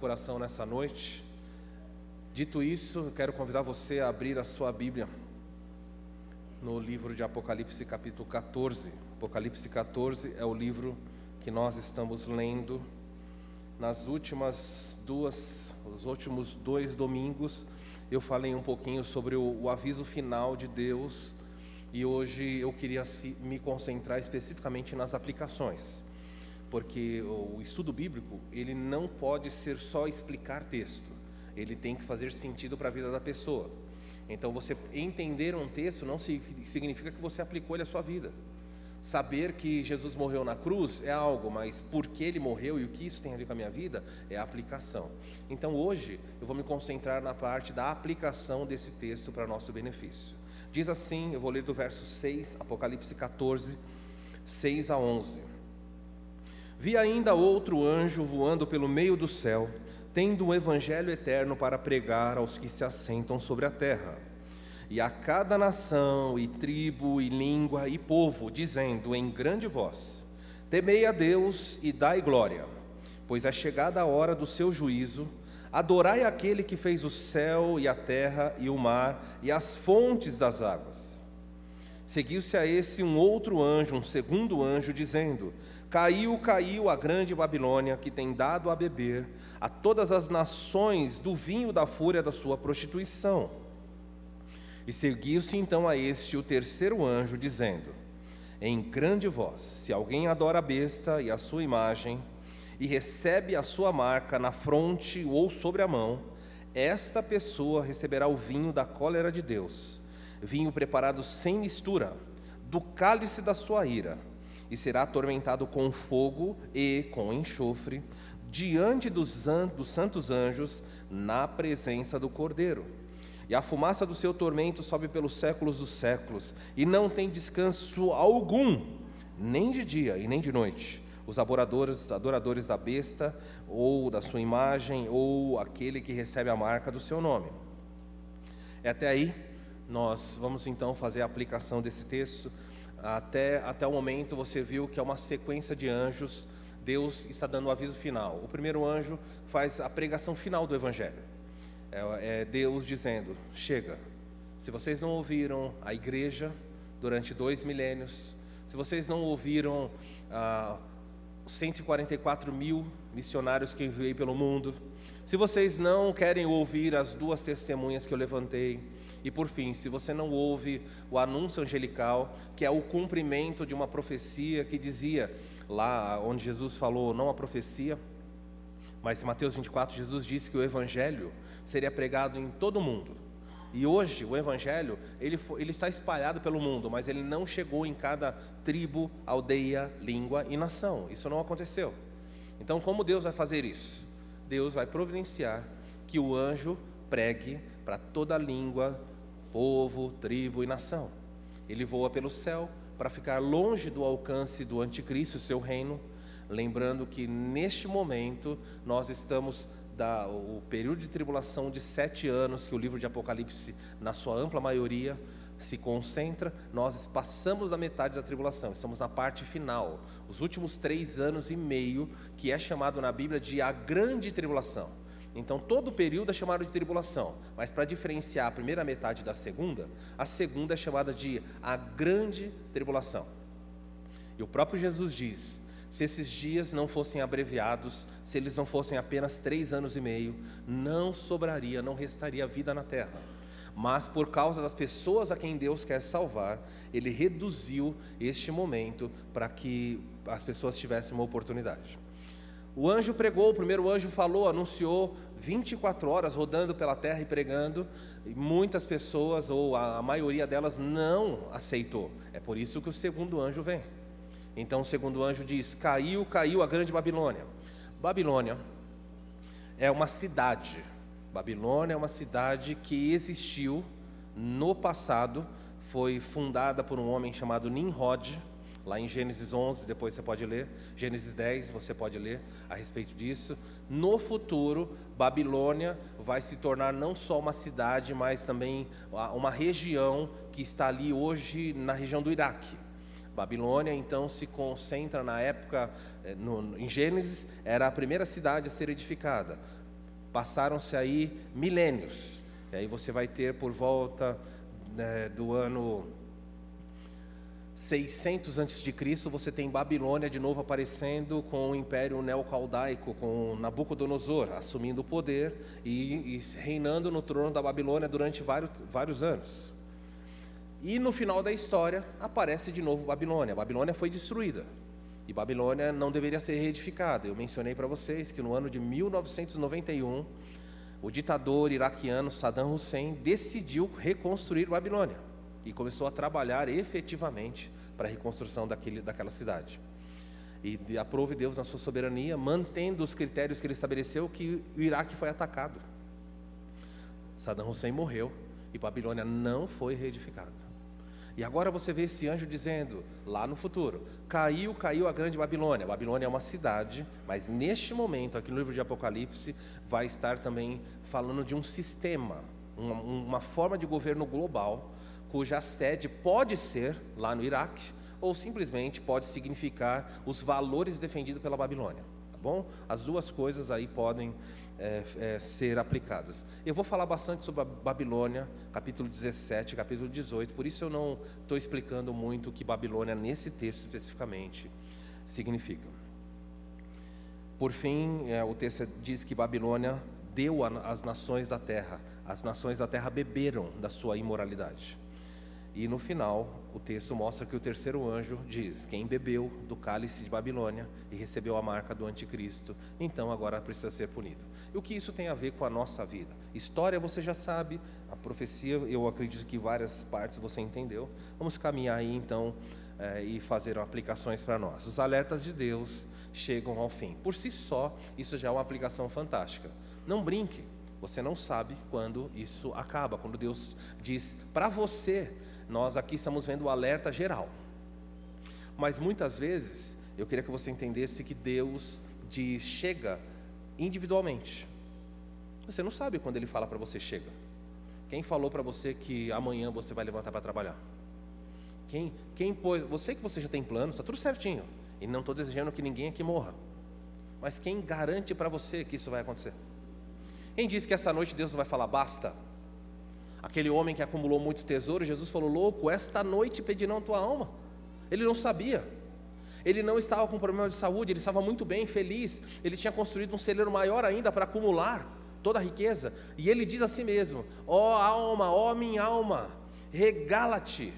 Coração nessa noite. Dito isso, eu quero convidar você a abrir a sua Bíblia no livro de Apocalipse capítulo 14. Apocalipse 14 é o livro que nós estamos lendo os últimos dois domingos. Eu falei um pouquinho sobre o aviso final de Deus, e hoje eu queria me concentrar especificamente nas aplicações. Porque o estudo bíblico, ele não pode ser só explicar texto, ele tem que fazer sentido para a vida da pessoa. Então, você entender um texto não significa que você aplicou ele à sua vida. Saber que Jesus morreu na cruz é algo, mas por que ele morreu e o que isso tem a ver com a minha vida é a aplicação. Então, hoje, eu vou me concentrar na parte da aplicação desse texto para nosso benefício. Diz assim, eu vou ler do verso 6, Apocalipse 14, 6 a 11. Vi ainda outro anjo voando pelo meio do céu, tendo um evangelho eterno para pregar aos que se assentam sobre a terra, e a cada nação, e tribo, e língua, e povo, dizendo em grande voz: temei a Deus e dai glória, pois é chegada a hora do seu juízo. Adorai aquele que fez o céu e a terra e o mar e as fontes das águas. Seguiu-se a esse um outro anjo, um segundo anjo, dizendo: Caiu a grande Babilônia, que tem dado a beber a todas as nações do vinho da fúria da sua prostituição. E seguiu-se então a este o terceiro anjo, dizendo em grande voz: se alguém adora a besta e a sua imagem, e recebe a sua marca na fronte ou sobre a mão, esta pessoa receberá o vinho da cólera de Deus, vinho preparado sem mistura, do cálice da sua ira, e será atormentado com fogo e com enxofre, diante dos santos anjos, na presença do Cordeiro. E a fumaça do seu tormento sobe pelos séculos dos séculos, e não tem descanso algum, nem de dia e nem de noite, os adoradores da besta, ou da sua imagem, ou aquele que recebe a marca do seu nome. Até aí, nós vamos então fazer a aplicação desse texto. Até o momento você viu que é uma sequência de anjos. Deus está dando o aviso final. O primeiro anjo faz a pregação final do Evangelho. É Deus dizendo: chega, se vocês não ouviram a igreja durante 2 milênios, se vocês não ouviram 144 mil missionários que enviei pelo mundo, se vocês não querem ouvir as 2 testemunhas que eu levantei, e por fim, se você não ouve o anúncio angelical, que é o cumprimento de uma profecia que dizia, lá onde Jesus falou, não a profecia, mas em Mateus 24, Jesus disse que o Evangelho seria pregado em todo o mundo. E hoje o Evangelho, ele está espalhado pelo mundo, mas ele não chegou em cada tribo, aldeia, língua e nação. Isso não aconteceu. Então, como Deus vai fazer isso? Deus vai providenciar que o anjo pregue para toda língua, povo, tribo e nação. Ele voa pelo céu para ficar longe do alcance do anticristo, seu reino. Lembrando que neste momento nós estamos o período de tribulação de 7 anos, que o livro de Apocalipse, na sua ampla maioria, se concentra. Nós passamos da metade da tribulação, estamos na parte final, os últimos 3 anos e meio, que é chamado na Bíblia de a grande tribulação. Então todo o período é chamado de tribulação, mas para diferenciar a primeira metade da segunda, a segunda é chamada de a grande tribulação. E o próprio Jesus diz: se esses dias não fossem abreviados, se eles não fossem apenas 3 anos e meio, não sobraria, não restaria vida na terra. Mas por causa das pessoas a quem Deus quer salvar, Ele reduziu este momento para que as pessoas tivessem uma oportunidade. O anjo pregou, o primeiro anjo falou, anunciou 24 horas rodando pela terra e pregando, e muitas pessoas, ou a maioria delas, não aceitou. É por isso que o segundo anjo vem. Então o segundo anjo diz: caiu a grande Babilônia. Babilônia é uma cidade. Babilônia é uma cidade que existiu no passado, foi fundada por um homem chamado Nimrod. Lá em Gênesis 11, depois você pode ler, Gênesis 10, você pode ler a respeito disso. No futuro, Babilônia vai se tornar não só uma cidade, mas também uma região que está ali hoje na região do Iraque. Babilônia então se concentra na época, em Gênesis, era a primeira cidade a ser edificada. Passaram-se aí milênios. E aí você vai ter por volta do ano 600 a.C., você tem Babilônia de novo aparecendo com o Império Neocaldaico, com Nabucodonosor assumindo o poder e reinando no trono da Babilônia durante vários anos. E no final da história aparece de novo Babilônia. A Babilônia foi destruída e Babilônia não deveria ser reedificada. Eu mencionei para vocês que no ano de 1991 o ditador iraquiano Saddam Hussein decidiu reconstruir Babilônia e começou a trabalhar efetivamente para a reconstrução daquela cidade. E aprove Deus na sua soberania, mantendo os critérios que ele estabeleceu, que o Iraque foi atacado. Saddam Hussein morreu e Babilônia não foi reedificada. E agora você vê esse anjo dizendo, lá no futuro, caiu a grande Babilônia. Babilônia é uma cidade, mas neste momento, aqui no livro de Apocalipse, vai estar também falando de um sistema, uma forma de governo global, cuja sede pode ser lá no Iraque, ou simplesmente pode significar os valores defendidos pela Babilônia, tá bom? As duas coisas aí podem ser aplicadas. Eu vou falar bastante sobre a Babilônia, capítulo 17, capítulo 18, por isso eu não estou explicando muito o que Babilônia, nesse texto especificamente, significa. Por fim, o texto diz que Babilônia deu às nações da terra, as nações da terra beberam da sua imoralidade. E no final, o texto mostra que o terceiro anjo diz, quem bebeu do cálice de Babilônia e recebeu a marca do anticristo, então agora precisa ser punido. E o que isso tem a ver com a nossa vida? História você já sabe, a profecia eu acredito que várias partes você entendeu. Vamos caminhar aí então e fazer aplicações para nós. Os alertas de Deus chegam ao fim. Por si só, isso já é uma aplicação fantástica. Não brinque, você não sabe quando isso acaba, quando Deus diz para você. Nós aqui estamos vendo o alerta geral, mas muitas vezes eu queria que você entendesse que Deus chega individualmente. Você não sabe quando Ele fala para você chega. Quem falou para você que amanhã você vai levantar para trabalhar? Quem pôs? Você que você já tem planos, está tudo certinho, e não estou desejando que ninguém aqui morra, mas quem garante para você que isso vai acontecer? Quem disse que essa noite Deus não vai falar basta? Aquele homem que acumulou muito tesouro, Jesus falou, louco, esta noite pedirão a tua alma. Ele não sabia, ele não estava com problema de saúde, ele estava muito bem, feliz, ele tinha construído um celeiro maior ainda para acumular toda a riqueza, e ele diz a si mesmo, ó alma, ó minha alma, regala-te,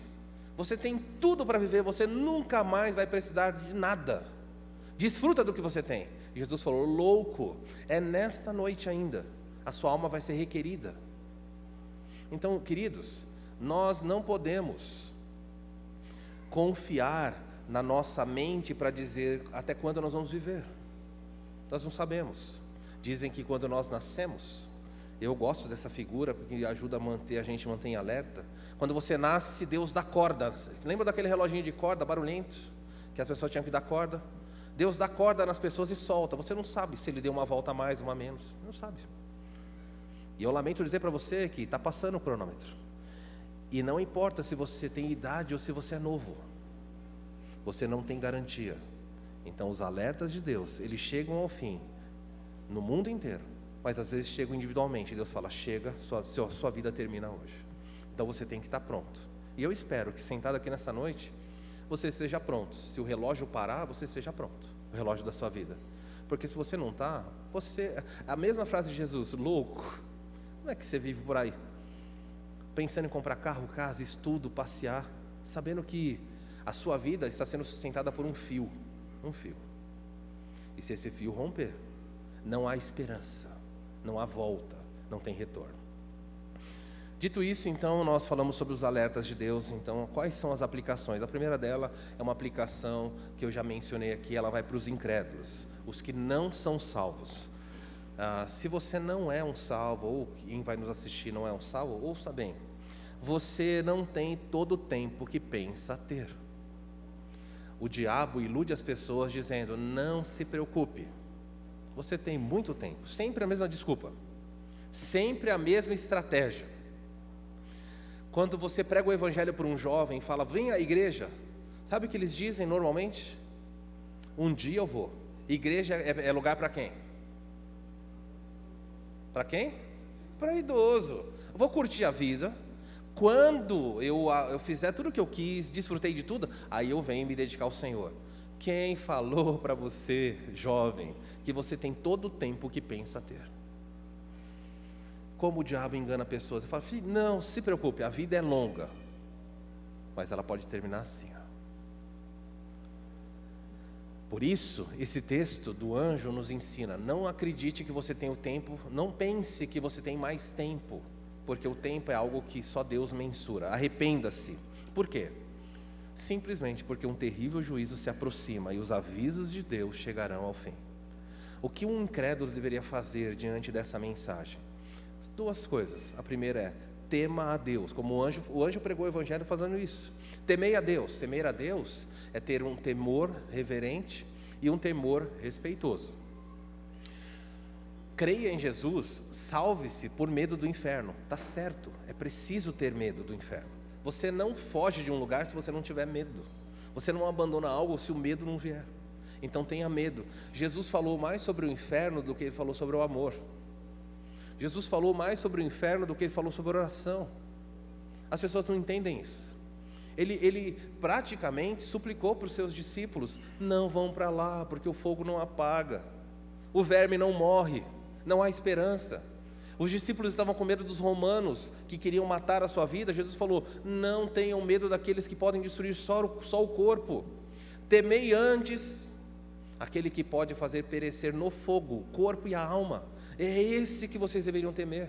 você tem tudo para viver, você nunca mais vai precisar de nada, desfruta do que você tem. E Jesus falou, louco, é nesta noite ainda, a sua alma vai ser requerida. Então, queridos, nós não podemos confiar na nossa mente para dizer até quando nós vamos viver. Nós não sabemos. Dizem que quando nós nascemos, eu gosto dessa figura porque ajuda a gente manter em alerta. Quando você nasce, Deus dá corda. Lembra daquele reloginho de corda barulhento que a pessoa tinha que dar corda? Deus dá corda nas pessoas e solta. Você não sabe se Ele deu uma volta a mais, uma a menos. Não sabe. E eu lamento dizer para você que está passando o cronômetro. E não importa se você tem idade ou se você é novo. Você não tem garantia. Então os alertas de Deus, eles chegam ao fim. No mundo inteiro. Mas às vezes chegam individualmente. Deus fala, chega, sua vida termina hoje. Então você tem que estar pronto. E eu espero que sentado aqui nessa noite, você seja pronto. Se o relógio parar, você seja pronto. O relógio da sua vida. Porque se você não está, a mesma frase de Jesus, louco. Como é que você vive por aí? Pensando em comprar carro, casa, estudo, passear, sabendo que a sua vida está sendo sustentada por um fio. Um fio. E se esse fio romper, não há esperança, não há volta, não tem retorno. Dito isso, então, nós falamos sobre os alertas de Deus. Então, quais são as aplicações? A primeira dela é uma aplicação que eu já mencionei aqui, ela vai para os incrédulos, os que não são salvos. Se você não é um salvo, ou quem vai nos assistir não é um salvo, ouça bem, você não tem todo o tempo que pensa ter. O diabo ilude as pessoas dizendo, não se preocupe, você tem muito tempo, sempre a mesma desculpa, sempre a mesma estratégia. Quando você prega o evangelho para um jovem e fala, vem à igreja, sabe o que eles dizem normalmente? Um dia eu vou. Igreja é lugar para quem? Para quem? Para idoso. Eu vou curtir a vida. Quando eu fizer tudo o que eu quis, desfrutei de tudo, aí eu venho me dedicar ao Senhor. Quem falou para você, jovem, que você tem todo o tempo que pensa ter? Como o diabo engana pessoas? Ele fala, filho, não se preocupe, a vida é longa, mas ela pode terminar assim. Por isso, esse texto do anjo nos ensina, não acredite que você tem o tempo, não pense que você tem mais tempo, porque o tempo é algo que só Deus mensura. Arrependa-se. Por quê? Simplesmente porque um terrível juízo se aproxima e os avisos de Deus chegarão ao fim. O que um incrédulo deveria fazer diante dessa mensagem? Duas coisas. A primeira é, tema a Deus, como o anjo pregou o evangelho fazendo isso. Temei a Deus. Temer a Deus é ter um temor reverente e um temor respeitoso. Creia em Jesus, salve-se por medo do inferno. Está certo, é preciso ter medo do inferno. Você não foge de um lugar se você não tiver medo. Você não abandona algo se o medo não vier. Então tenha medo. Jesus falou mais sobre o inferno do que ele falou sobre o amor. Jesus falou mais sobre o inferno do que ele falou sobre a oração. As pessoas não entendem isso. Ele praticamente suplicou para os seus discípulos, não vão para lá, porque o fogo não apaga, o verme não morre, não há esperança. Os discípulos estavam com medo dos romanos, que queriam matar a sua vida. Jesus falou, não tenham medo daqueles que podem destruir só o corpo. Temei antes aquele que pode fazer perecer no fogo o corpo e a alma. É esse que vocês deveriam temer.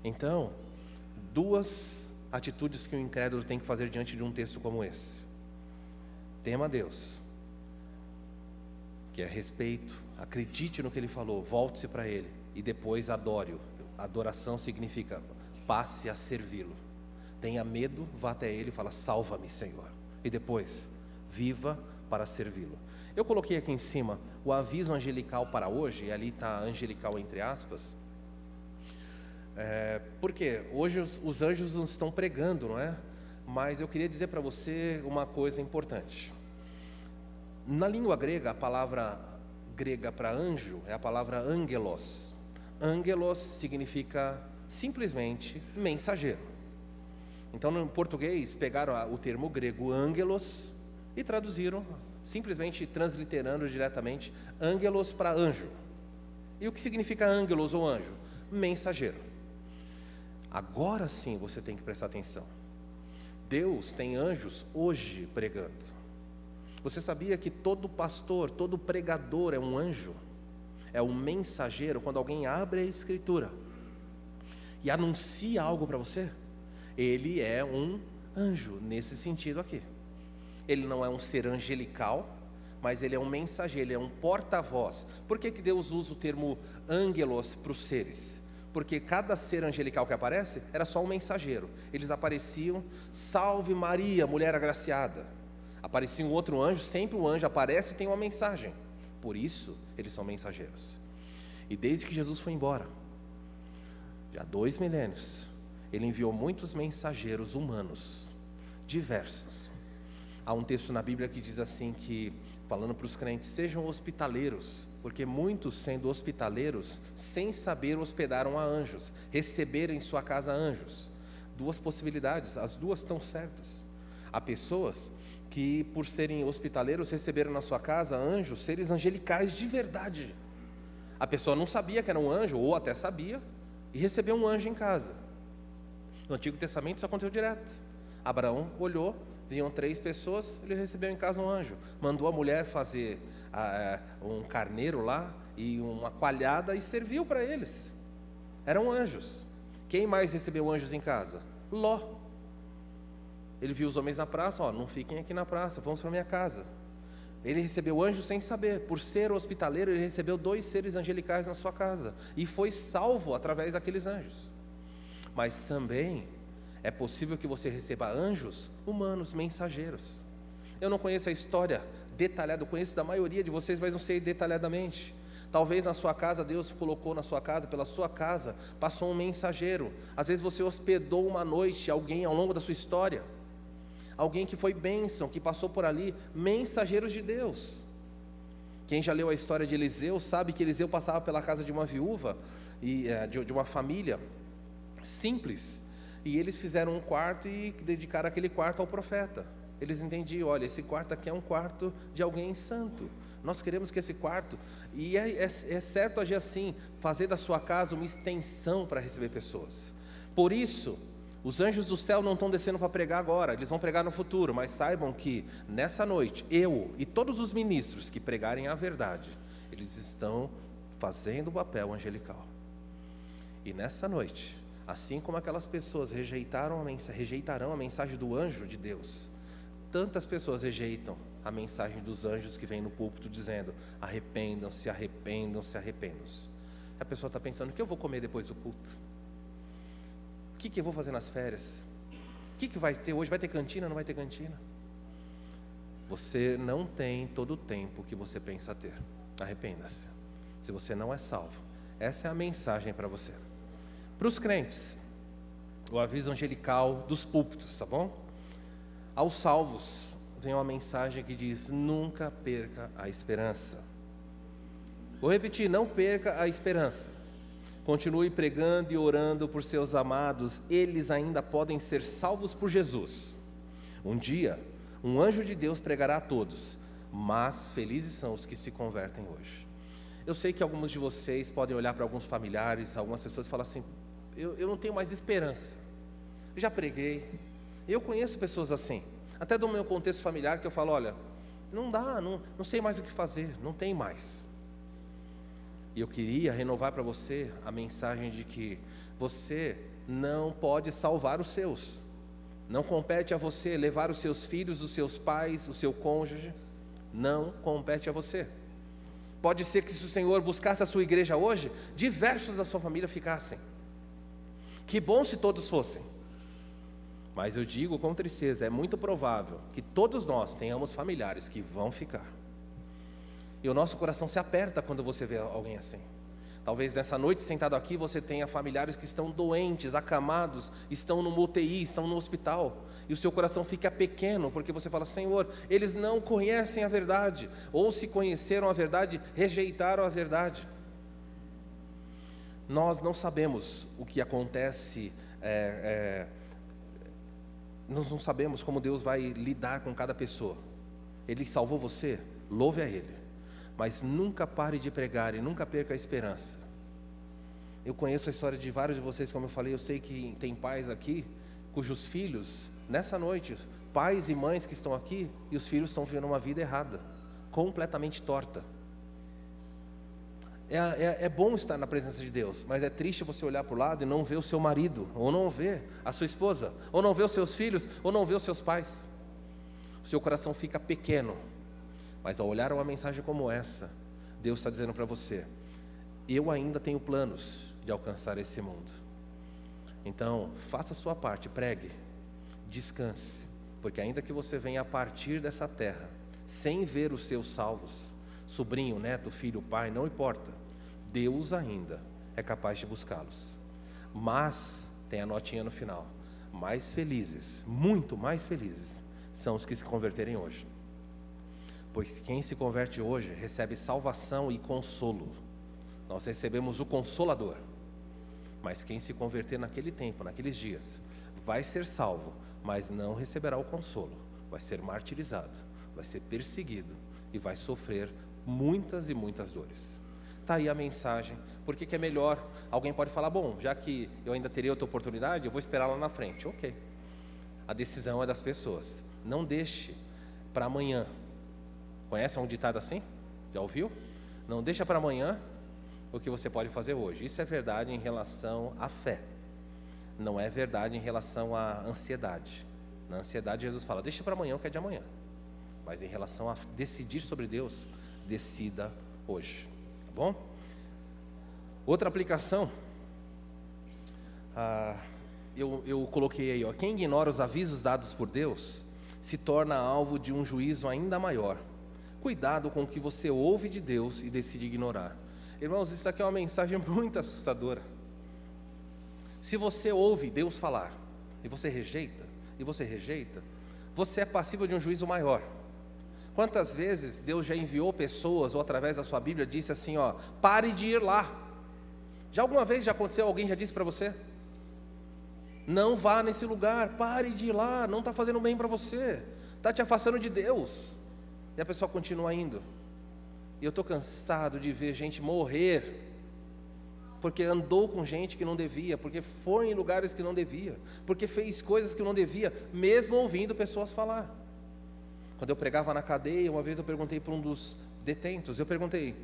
Então, duas atitudes que o incrédulo tem que fazer diante de um texto como esse. Tema a Deus, que é respeito, acredite no que ele falou, volte-se para ele e depois adore-o. Adoração significa passe a servi-lo. Tenha medo, vá até ele e fala, salva-me, Senhor. E depois, viva para servi-lo. Eu coloquei aqui em cima o aviso angelical para hoje, e ali está angelical entre aspas, porque hoje os anjos não estão pregando, não é? Mas eu queria dizer para você uma coisa importante. Na língua grega, a palavra grega para anjo é a palavra angelos. Angelos significa simplesmente mensageiro. Então no português pegaram o termo grego angelos e traduziram, simplesmente transliterando diretamente, angelos para anjo. E o que significa angelos ou anjo? Mensageiro. Agora sim você tem que prestar atenção. Deus tem anjos hoje pregando. Você sabia que todo pastor, todo pregador é um anjo? É um mensageiro. Quando alguém abre a escritura e anuncia algo para você, ele é um anjo nesse sentido aqui. Ele não é um ser angelical, mas ele é um mensageiro, ele é um porta-voz. Por que Deus usa o termo angelos para os seres? Porque cada ser angelical que aparece era só um mensageiro. Eles apareciam, salve Maria, mulher agraciada. Aparecia um outro anjo, sempre o anjo aparece e tem uma mensagem. Por isso, eles são mensageiros. E desde que Jesus foi embora, já 2 milênios, ele enviou muitos mensageiros humanos, diversos. Há um texto na Bíblia que diz assim que, falando para os crentes, sejam hospitaleiros, porque muitos, sendo hospitaleiros, sem saber hospedaram a anjos, receberam em sua casa anjos. 2 possibilidades, as duas estão certas. Há pessoas que, por serem hospitaleiros, receberam na sua casa anjos, seres angelicais de verdade. A pessoa não sabia que era um anjo, ou até sabia, e recebeu um anjo em casa. No Antigo Testamento isso aconteceu direto. Abraão olhou, vinham 3 pessoas, ele recebeu em casa um anjo. Mandou a mulher fazer um carneiro lá, e uma coalhada, e serviu para eles. Eram anjos. Quem mais recebeu anjos em casa? Ló. Ele viu os homens na praça, não fiquem aqui na praça, vamos para minha casa. Ele recebeu anjos sem saber, por ser hospitaleiro, ele recebeu 2 seres angelicais na sua casa, e foi salvo através daqueles anjos. Mas também é possível que você receba anjos humanos, mensageiros. Eu não conheço a história detalhada, eu conheço da maioria de vocês, mas não sei detalhadamente. Talvez na sua casa, Deus colocou na sua casa, pela sua casa, passou um mensageiro. Às vezes você hospedou uma noite alguém ao longo da sua história. Alguém que foi bênção, que passou por ali, mensageiros de Deus. Quem já leu a história de Eliseu sabe que Eliseu passava pela casa de uma viúva, de uma família simples, e eles fizeram um quarto e dedicaram aquele quarto ao profeta. Eles entendiam, olha, esse quarto aqui é um quarto de alguém santo, nós queremos que esse quarto, e é certo agir assim, fazer da sua casa uma extensão para receber pessoas. Por isso, os anjos do céu não estão descendo para pregar agora, eles vão pregar no futuro, mas saibam que nessa noite, eu e todos os ministros que pregarem a verdade, eles estão fazendo o papel angelical. E nessa noite, assim como aquelas pessoas rejeitarão a mensagem do anjo de Deus, tantas pessoas rejeitam a mensagem dos anjos que vem no púlpito dizendo: arrependam-se, arrependam-se, arrependam-se. A pessoa está pensando: o que eu vou comer depois do culto? O que eu vou fazer nas férias? O que vai ter hoje? Vai ter cantina? Não vai ter cantina? Você não tem todo o tempo que você pensa ter. Arrependa-se. Se você não é salvo, essa é a mensagem para você. Para os crentes, o aviso angelical dos púlpitos, tá bom? Aos salvos, vem uma mensagem que diz: nunca perca a esperança. Vou repetir: não perca a esperança. Continue pregando e orando por seus amados, eles ainda podem ser salvos por Jesus. Um dia, um anjo de Deus pregará a todos, mas felizes são os que se convertem hoje. Eu sei que alguns de vocês podem olhar para alguns familiares, algumas pessoas e falar assim: eu não tenho mais esperança, eu já preguei. Eu conheço pessoas assim, até do meu contexto familiar, que eu falo: olha, não dá, não sei mais o que fazer, não tem mais. E eu queria renovar para você a mensagem de que você não pode salvar os seus. Não compete a você levar os seus filhos, os seus pais, o seu cônjuge. Não compete a você. Pode ser que, se o Senhor buscasse a sua igreja hoje, diversos da sua família ficassem. Que bom se todos fossem. Mas eu digo com tristeza, é muito provável que todos nós tenhamos familiares que vão ficar. E o nosso coração se aperta quando você vê alguém assim. Talvez nessa noite, sentado aqui, você tenha familiares que estão doentes, acamados, estão no UTI, estão no hospital, e o seu coração fica pequeno, porque você fala: Senhor, eles não conhecem a verdade, ou se conheceram a verdade, rejeitaram a verdade. Nós não sabemos o que acontece, nós não sabemos como Deus vai lidar com cada pessoa. Ele salvou você, louve a Ele. Mas nunca pare de pregar e nunca perca a esperança. Eu conheço a história de vários de vocês, como eu falei. Eu sei que tem pais aqui cujos filhos, nessa noite, pais e mães que estão aqui, e os filhos estão vivendo uma vida errada, completamente torta. É bom estar na presença de Deus, mas é triste você olhar para o lado e não ver o seu marido, ou não ver a sua esposa, ou não ver os seus filhos, ou não ver os seus pais. O seu coração fica pequeno. Mas ao olhar uma mensagem como essa, Deus está dizendo para você: eu ainda tenho planos de alcançar esse mundo. Então, faça a sua parte, pregue, descanse, porque ainda que você venha a partir dessa terra, sem ver os seus salvos, sobrinho, neto, filho, pai, não importa, Deus ainda é capaz de buscá-los. Mas, tem a notinha no final: mais felizes, muito mais felizes, são os que se converterem hoje. Pois quem se converte hoje recebe salvação e consolo. Nós recebemos o Consolador. Mas quem se converter naquele tempo, naqueles dias, vai ser salvo, mas não receberá o consolo. Vai ser martirizado, vai ser perseguido e vai sofrer muitas e muitas dores. Está aí a mensagem. Por que é melhor? Alguém pode falar: bom, já que eu ainda teria outra oportunidade, eu vou esperar lá na frente. Ok. A decisão é das pessoas. Não deixe para amanhã. Conhece um ditado assim? Já ouviu? Não deixa para amanhã o que você pode fazer hoje. Isso é verdade em relação à fé. Não é verdade em relação à ansiedade. Na ansiedade, Jesus fala: deixa para amanhã o que é de amanhã. Mas em relação a decidir sobre Deus, decida hoje. Tá bom? Outra aplicação. Eu coloquei aí, quem ignora os avisos dados por Deus se torna alvo de um juízo ainda maior. Cuidado com o que você ouve de Deus e decide ignorar. Irmãos, isso aqui é uma mensagem muito assustadora. Se você ouve Deus falar e você rejeita, você é passível de um juízo maior. Quantas vezes Deus já enviou pessoas, ou através da sua Bíblia, disse assim, ó, pare de ir lá. Já alguma vez já aconteceu, alguém já disse para você? Não vá nesse lugar, pare de ir lá, não está fazendo bem para você, está te afastando de Deus. E a pessoa continua indo. E eu estou cansado de ver gente morrer, porque andou com gente que não devia, porque foi em lugares que não devia, porque fez coisas que não devia, mesmo ouvindo pessoas falar. Quando eu pregava na cadeia, uma vez eu perguntei para um dos detentos, eu perguntei,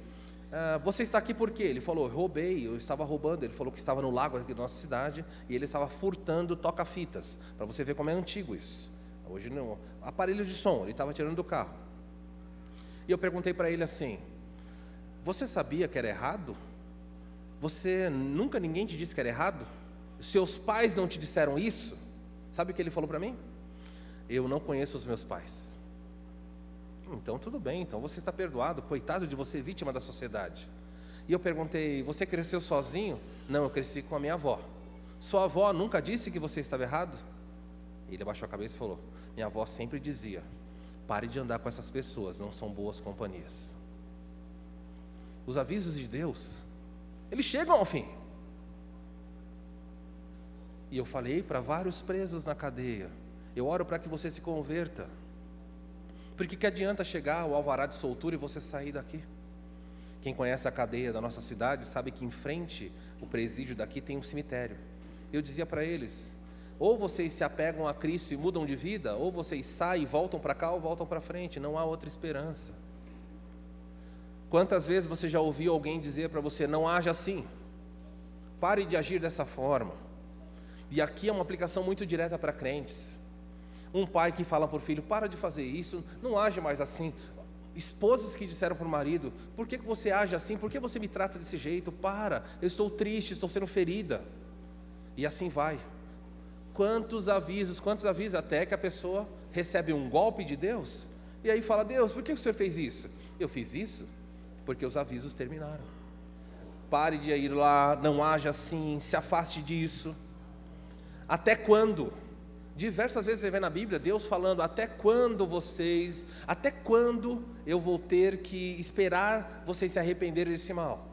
você está aqui por quê? Ele falou, eu estava roubando. Ele falou que estava no lago aqui da nossa cidade, e ele estava furtando toca-fitas, para você ver como é antigo isso. Hoje não, aparelho de som, ele estava tirando do carro. E eu perguntei para ele assim, você sabia que era errado? Nunca ninguém te disse que era errado? Seus pais não te disseram isso? Sabe o que ele falou para mim? Eu não conheço os meus pais. Então tudo bem, então você está perdoado, coitado de você, vítima da sociedade. E eu perguntei, você cresceu sozinho? Não, eu cresci com a minha avó. Sua avó nunca disse que você estava errado? Ele abaixou a cabeça e falou, minha avó sempre dizia, pare de andar com essas pessoas, não são boas companhias. Os avisos de Deus, eles chegam ao fim. E eu falei para vários presos na cadeia, eu oro para que você se converta. Porque que adianta chegar ao alvará de soltura e você sair daqui? Quem conhece a cadeia da nossa cidade sabe que em frente, o presídio daqui tem um cemitério. Eu dizia para eles, ou vocês se apegam a Cristo e mudam de vida, ou vocês saem e voltam para cá ou voltam para frente, não há outra esperança. Quantas vezes você já ouviu alguém dizer para você, não haja assim, pare de agir dessa forma? E aqui é uma aplicação muito direta para crentes. Um pai que fala para o filho, para de fazer isso, não age mais assim. Esposas que disseram para o marido, por que você age assim? Por que você me trata desse jeito? Para, eu estou triste, estou sendo ferida. E assim vai. Quantos avisos, até que a pessoa recebe um golpe de Deus, e aí fala, Deus, por que o Senhor fez isso? Eu fiz isso porque os avisos terminaram. Pare de ir lá, não haja assim, se afaste disso. Até quando? Diversas vezes você vê na Bíblia, Deus falando, até quando eu vou ter que esperar vocês se arrependerem desse mal?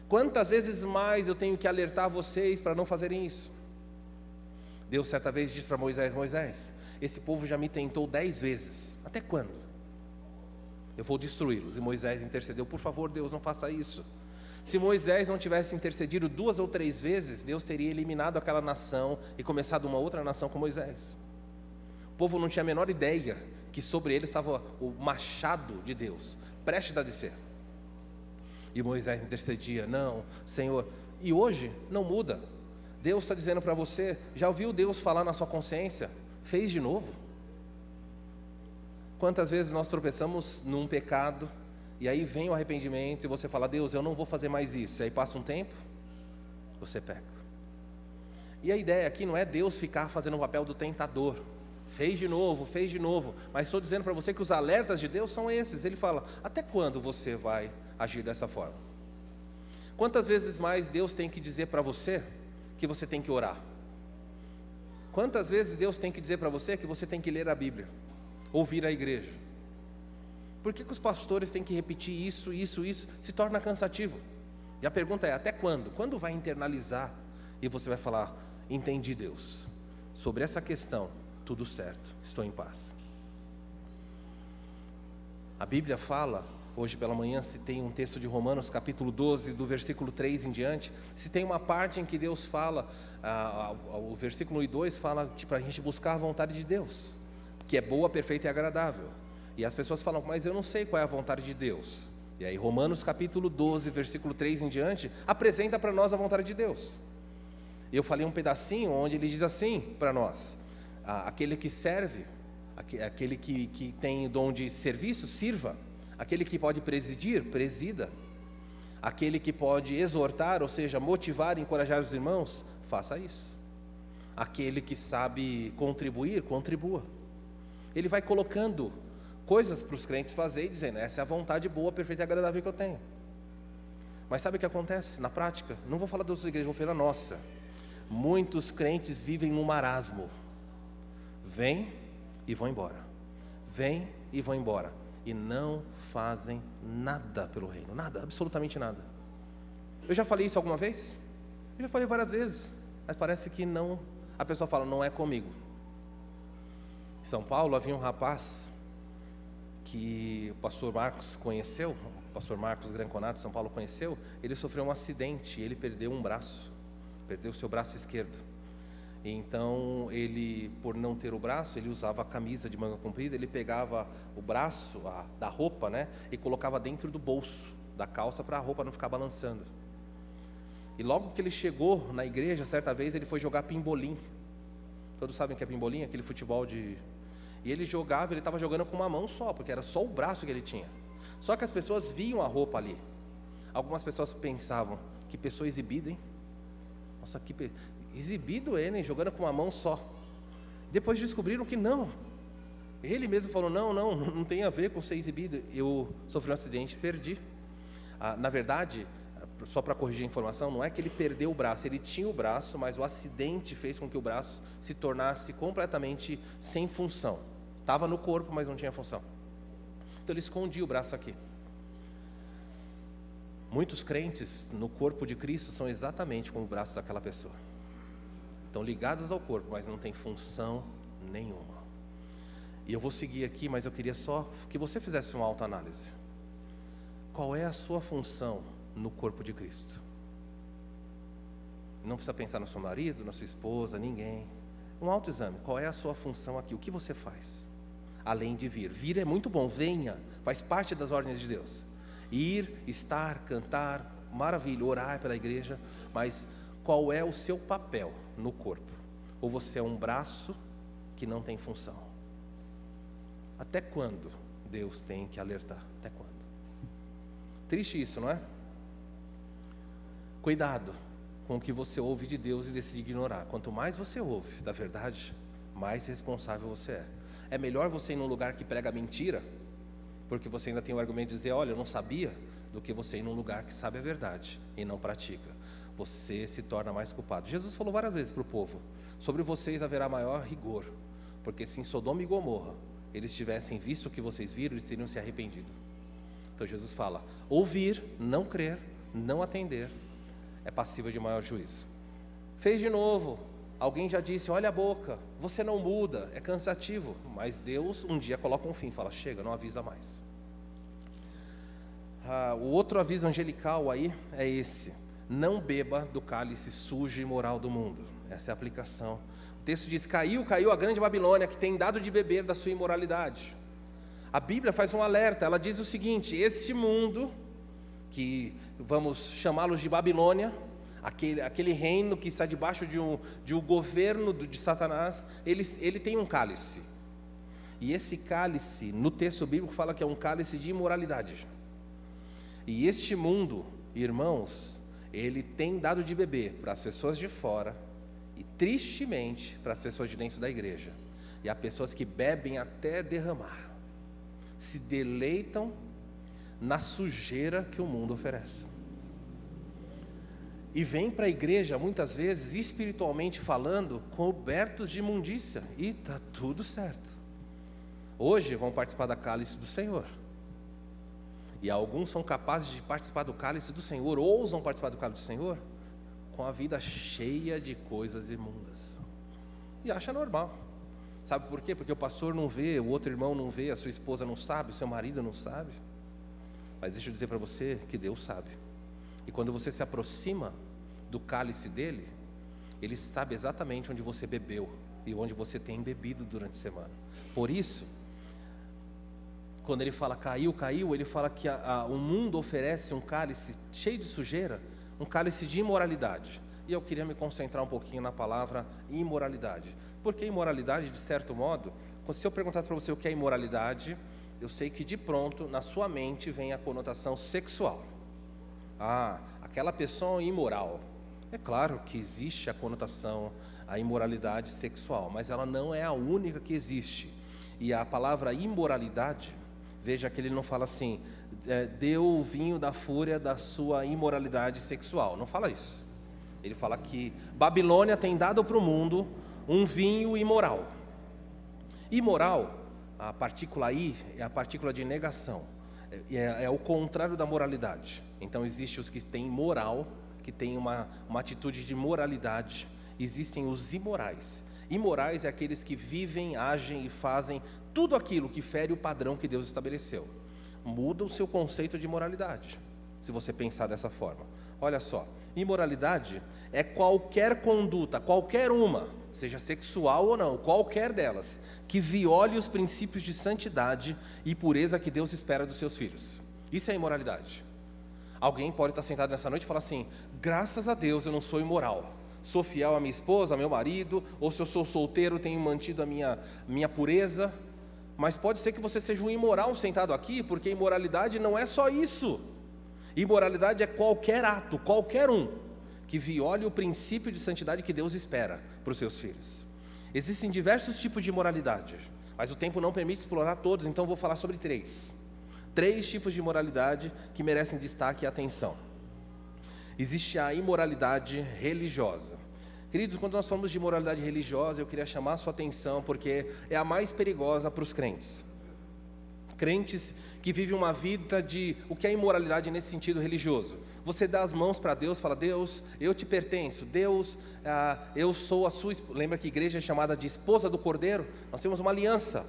Quantas vezes mais eu tenho que alertar vocês para não fazerem isso? Deus certa vez disse para Moisés, esse povo já me tentou 10 vezes, até quando? Eu vou destruí-los. E Moisés intercedeu, por favor Deus, não faça isso. Se Moisés não tivesse intercedido 2 ou 3 vezes, Deus teria eliminado aquela nação e começado uma outra nação com Moisés. O povo não tinha a menor ideia que sobre ele estava o machado de Deus, prestes a descer. E Moisés intercedia, não, Senhor. E hoje não muda. Deus está dizendo para você, já ouviu Deus falar na sua consciência? Fez de novo? Quantas vezes nós tropeçamos num pecado, e aí vem o arrependimento, e você fala, Deus, eu não vou fazer mais isso. E aí passa um tempo, você peca. E a ideia aqui não é Deus ficar fazendo o papel do tentador. Fez de novo, mas estou dizendo para você que os alertas de Deus são esses. Ele fala, até quando você vai agir dessa forma? Quantas vezes mais Deus tem que dizer para você que você tem que orar? Quantas vezes Deus tem que dizer para você que você tem que ler a Bíblia, ouvir a igreja? Por que os pastores têm que repetir isso? Se torna cansativo. E a pergunta é, até quando? Quando vai internalizar e você vai falar, entendi Deus, sobre essa questão, tudo certo, estou em paz. A Bíblia fala, hoje pela manhã, se tem um texto de Romanos, capítulo 12, do versículo 3 em diante, se tem uma parte em que Deus fala, o versículo 1 e 2 fala para a gente buscar a vontade de Deus, que é boa, perfeita e agradável. E as pessoas falam, mas eu não sei qual é a vontade de Deus. E aí Romanos capítulo 12, versículo 3 em diante, apresenta para nós a vontade de Deus. Eu falei um pedacinho onde ele diz assim para nós, aquele que serve, aquele que tem o dom de serviço, sirva. Aquele que pode presidir, presida. Aquele que pode exortar, ou seja, motivar e encorajar os irmãos, faça isso. Aquele que sabe contribuir, contribua. Ele vai colocando coisas para os crentes fazer e dizendo, essa é a vontade boa, perfeita e agradável que eu tenho. Mas sabe o que acontece na prática? Não vou falar da sua igreja, vou falar da nossa. Muitos crentes vivem no marasmo. Vêm e vão embora. Vêm e vão embora. e não fazem nada pelo reino, nada, absolutamente nada. Eu já falei isso alguma vez? Eu já falei várias vezes, mas parece que não. A pessoa fala, não é comigo. Em São Paulo havia um rapaz que o pastor Marcos conheceu, o pastor Marcos Granconato de São Paulo conheceu. Ele sofreu um acidente, ele perdeu um braço, perdeu o seu braço esquerdo. Então ele, por não ter o braço, ele usava a camisa de manga comprida, ele pegava o braço da roupa, né, e colocava dentro do bolso da calça para a roupa não ficar balançando. E logo que ele chegou na igreja, certa vez ele foi jogar pimbolim. Todos sabem o que é pimbolim? Aquele futebol de... E ele jogava, ele estava jogando com uma mão só, porque era só o braço que ele tinha. Só que as pessoas viam a roupa ali. Algumas pessoas pensavam, que pessoa exibida, hein? Nossa, que exibido ele, hein? Jogando com uma mão só. Depois descobriram que não. Ele mesmo falou, não tem a ver com ser exibido. Eu sofri um acidente e perdi. Na verdade, só para corrigir a informação, não é que ele perdeu o braço, ele tinha o braço, mas o acidente fez com que o braço se tornasse completamente sem função. Estava no corpo, mas não tinha função. Então ele escondia o braço aqui. Muitos crentes no corpo de Cristo são exatamente como o braço daquela pessoa. Estão ligados ao corpo, mas não tem função nenhuma. E eu vou seguir aqui, mas eu queria só que você fizesse uma autoanálise. Qual é a sua função no corpo de Cristo? Não precisa pensar no seu marido, na sua esposa, ninguém. Um autoexame. Qual é a sua função aqui? O que você faz? Além de vir. Vir é muito bom, venha. Faz parte das ordens de Deus. Ir, estar, cantar, maravilha, orar pela igreja. Mas qual é o seu papel no corpo? Ou você é um braço que não tem função? Até quando Deus tem que alertar? Até quando? Triste isso, não é? Cuidado com o que você ouve de Deus e decide ignorar. Quanto mais você ouve da verdade, mais responsável você é. É melhor você ir num lugar que prega mentira, porque você ainda tem o argumento de dizer, olha, eu não sabia, do que você ir num lugar que sabe a verdade e não pratica. Você se torna mais culpado. Jesus falou várias vezes para o povo, sobre vocês haverá maior rigor, porque se em Sodoma e Gomorra eles tivessem visto o que vocês viram, eles teriam se arrependido. Então Jesus fala, ouvir, não crer, não atender, é passível de maior juízo. Fez de novo, alguém já disse, olha a boca, você não muda, é cansativo, mas Deus um dia coloca um fim, fala, chega, não avisa mais. O outro aviso angelical aí é esse, não beba do cálice sujo e imoral do mundo. Essa é a aplicação. O texto diz, caiu a grande Babilônia, que tem dado de beber da sua imoralidade. A Bíblia faz um alerta, ela diz o seguinte, esse mundo, que vamos chamá-los de Babilônia, aquele reino que está debaixo de um governo de Satanás, ele tem um cálice. E esse cálice, no texto bíblico, fala que é um cálice de imoralidade. E este mundo, irmãos, ele tem dado de beber para as pessoas de fora e, tristemente, para as pessoas de dentro da igreja. E há pessoas que bebem até derramar, se deleitam na sujeira que o mundo oferece. E vêm para a igreja, muitas vezes, espiritualmente falando, cobertos de imundícia. E está tudo certo. Hoje vão participar da cálice do Senhor. E alguns são capazes de participar do cálice do Senhor, ousam participar do cálice do Senhor, com a vida cheia de coisas imundas. E acha normal. Sabe por quê? Porque o pastor não vê, o outro irmão não vê, a sua esposa não sabe, o seu marido não sabe. Mas deixa eu dizer para você que Deus sabe. E quando você se aproxima do cálice dele, ele sabe exatamente onde você bebeu e onde você tem bebido durante a semana. Por isso, quando ele fala caiu, ele fala que o mundo oferece um cálice cheio de sujeira, um cálice de imoralidade. E eu queria me concentrar um pouquinho na palavra imoralidade. Porque imoralidade, de certo modo, se eu perguntasse para você o que é imoralidade, eu sei que de pronto, na sua mente, vem a conotação sexual. Aquela pessoa imoral. É claro que existe a conotação, a imoralidade sexual, mas ela não é a única que existe. E a palavra imoralidade, veja que ele não fala assim, deu o vinho da fúria da sua imoralidade sexual. Não fala isso. Ele fala que Babilônia tem dado para o mundo um vinho imoral. Imoral, a partícula I é a partícula de negação. É o contrário da moralidade. Então existem os que têm moral, que têm uma atitude de moralidade. Existem os imorais. Imorais é aqueles que vivem, agem e fazem tudo aquilo que fere o padrão que Deus estabeleceu. Muda o seu conceito de moralidade, se você pensar dessa forma. Olha só, imoralidade é qualquer conduta, qualquer uma, seja sexual ou não, qualquer delas, que viole os princípios de santidade e pureza que Deus espera dos seus filhos. Isso é imoralidade. Alguém pode estar sentado nessa noite e falar assim: graças a Deus eu não sou imoral, sou fiel à minha esposa, ao meu marido, ou se eu sou solteiro, tenho mantido a minha pureza. Mas pode ser que você seja um imoral sentado aqui, porque imoralidade não é só isso. Imoralidade é qualquer ato, qualquer um, que viole o princípio de santidade que Deus espera para os seus filhos. Existem diversos tipos de imoralidade, mas o tempo não permite explorar todos, então vou falar sobre três tipos de imoralidade que merecem destaque e atenção. Existe a imoralidade religiosa. Queridos, quando nós falamos de imoralidade religiosa, eu queria chamar a sua atenção, porque é a mais perigosa para os crentes. Crentes que vivem uma vida de... O que é imoralidade nesse sentido religioso? Você dá as mãos para Deus, fala: Deus, eu te pertenço. Deus, eu sou a sua... Lembra que a igreja é chamada de esposa do Cordeiro? Nós temos uma aliança